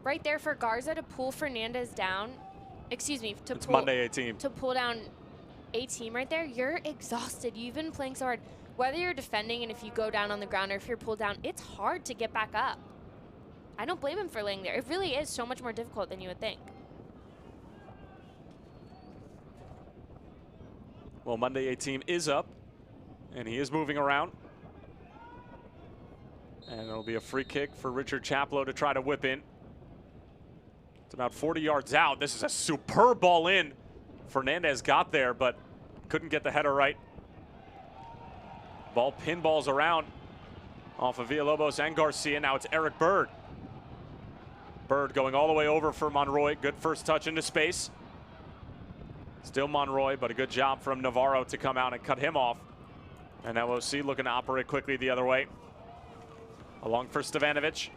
right there for Garza to pull Fernandez down, excuse me, to pull Monday 8 team. To pull down a team right there, you're exhausted. You've been playing so hard. Whether you're defending and if you go down on the ground or if you're pulled down, it's hard to get back up. I don't blame him for laying there. It really is so much more difficult than you would think. Well, Monday 8 team is up, and he is moving around. And it'll be a free kick for Richard Chaplow to try to whip in. It's about 40 yards out. This is a superb ball in. Fernandez got there, but couldn't get the header right. Ball pinballs around off of Villalobos and Garcia. Now it's Eric Bird. Bird going all the way over for Monroy. Good first touch into space. Still Monroy, but a good job from Navarro to come out and cut him off. And now OC looking to operate quickly the other way. Along for Stevanovic.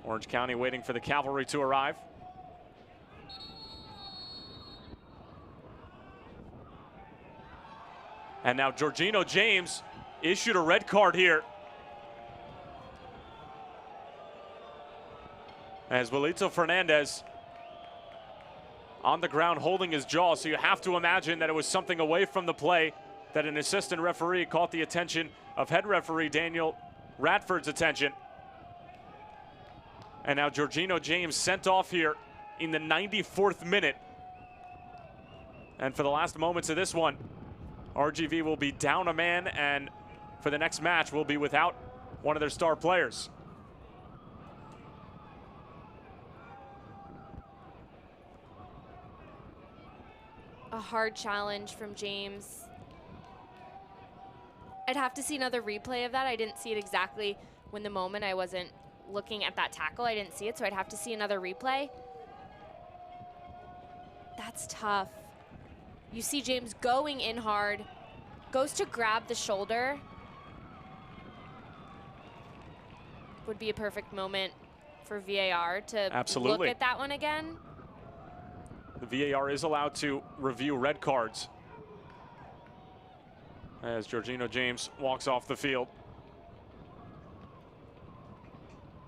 Orange County waiting for the cavalry to arrive. And now Jorginho James issued a red card here. As Wilito Fernandez on the ground holding his jaw, so you have to imagine that it was something away from the play that an assistant referee caught the attention of head referee Daniel Radford's attention. And now Jorginho James sent off here in the 94th minute. And for the last moments of this one, RGV will be down a man, and for the next match will be without one of their star players. A hard challenge from James. I'd have to see another replay of that. I didn't see it exactly when the moment. I wasn't looking at that tackle. I didn't see it, so I'd have to see another replay. That's tough. You see James going in hard, goes to grab the shoulder. Would be a perfect moment for VAR to Absolutely look at that one again. The VAR is allowed to review red cards as Jorginho James walks off the field.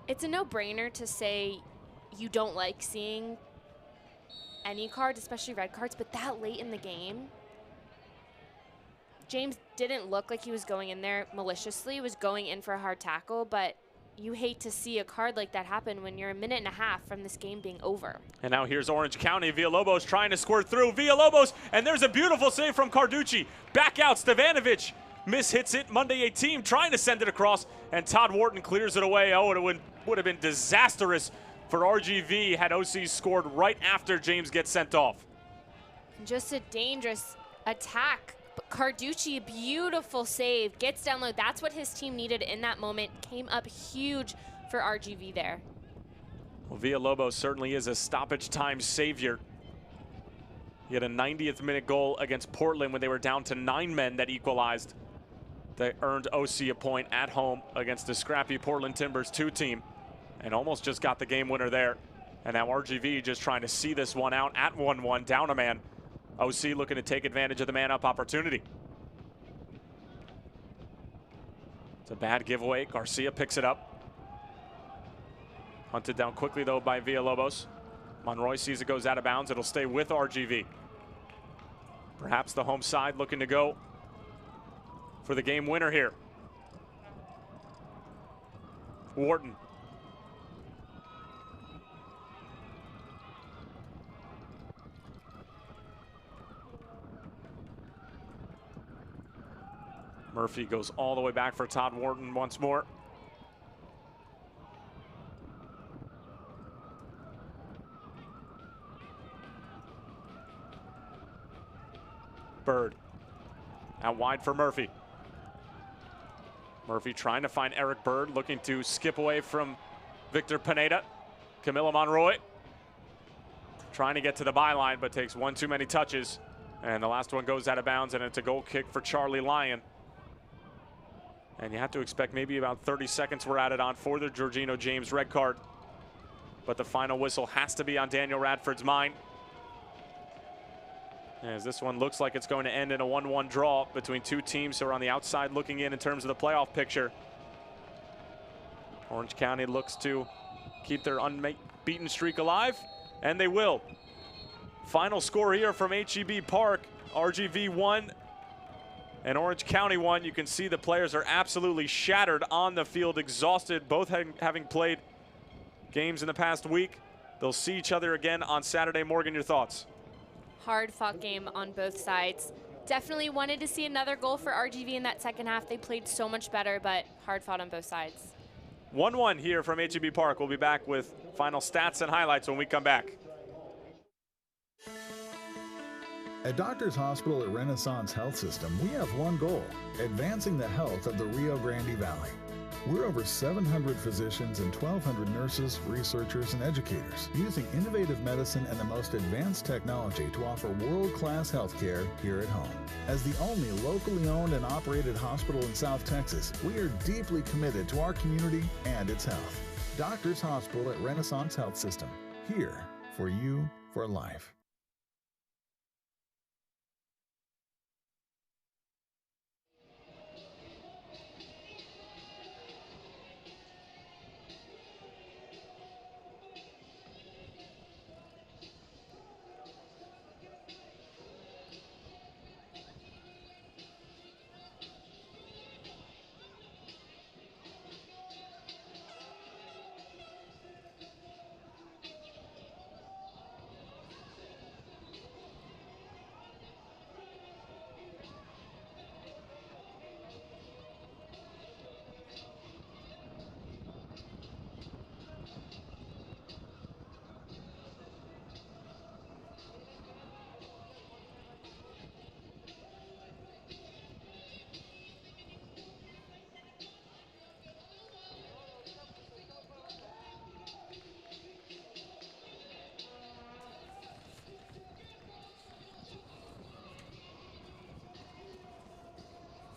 It's a no-brainer to say you don't like seeing any cards, especially red cards, but that late in the game, James didn't look like he was going in there maliciously. He was going in for a hard tackle, but you hate to see a card like that happen when you're a minute and a half from this game being over. And now here's Orange County. Villalobos trying to squirt through. Villalobos, and there's a beautiful save from Carducci. Back out, Stevanovic mishits it. Monday 8 team trying to send it across, and Todd Wharton clears it away. Oh, it would would have been disastrous for RGV had OC scored right after James gets sent off. Just a dangerous attack. But Carducci, beautiful save, gets down low. That's what his team needed in that moment. Came up huge for RGV there. Well, Villalobos certainly is a stoppage time savior. He had a 90th minute goal against Portland when they were down to 9 men that equalized. They earned OC a point at home against the scrappy Portland Timbers 2 team and almost just got the game winner there. And now RGV just trying to see this one out at 1-1, down a man. OC looking to take advantage of the man-up opportunity. It's a bad giveaway. Garcia picks it up. Hunted down quickly, though, by Villalobos. Monroy sees it goes out of bounds. It'll stay with RGV. Perhaps the home side looking to go for the game winner here. Wharton. Murphy goes all the way back for Todd Wharton once more. Bird out wide for Murphy. Murphy trying to find Eric Bird, looking to skip away from Victor Pineda. Camilo Monroy trying to get to the byline, but takes one too many touches. And the last one goes out of bounds, and it's a goal kick for Charlie Lyon. And you have to expect maybe about 30 seconds were added on for the Georgino James red card. But the final whistle has to be on Daniel Radford's mind, as this one looks like it's going to end in a 1-1 draw between two teams who are on the outside looking in terms of the playoff picture. Orange County looks to keep their unbeaten streak alive, and they will. Final score here from HEB Park, RGV 1 and Orange County 1. You can see the players are absolutely shattered on the field, exhausted, both having played games in the past week. They'll see each other again on Saturday. Morgan, your thoughts? Hard-fought game on both sides. Definitely wanted to see another goal for RGV in that second half. They played so much better, but hard-fought on both sides. 1-1 here from HEB Park. We'll be back with final stats and highlights when we come back. At Doctors Hospital at Renaissance Health System, we have one goal: advancing the health of the Rio Grande Valley. We're over 700 physicians and 1,200 nurses, researchers, and educators using innovative medicine and the most advanced technology to offer world-class health care here at home. As the only locally owned and operated hospital in South Texas, we are deeply committed to our community and its health. Doctors Hospital at Renaissance Health System, here for you for life.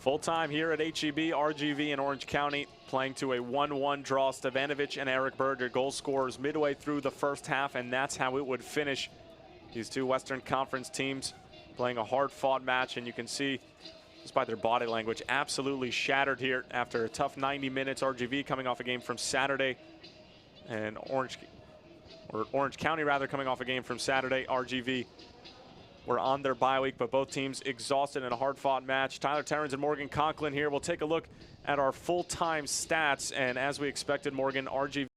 Full time here at HEB, RGV and Orange County playing to a 1-1 draw. Stevanovic and Eric Bird, your goal scorers midway through the first half, and that's how it would finish. These two Western Conference teams playing a hard-fought match, and you can see just by their body language, absolutely shattered here after a tough 90 minutes. RGV coming off a game from Saturday, and Orange County rather coming off a game from Saturday. RGV were on their bye week, but both teams exhausted in a hard-fought match. Tyler Terrence and Morgan Conklin here. We'll take a look at our full-time stats, and as we expected, Morgan, RGV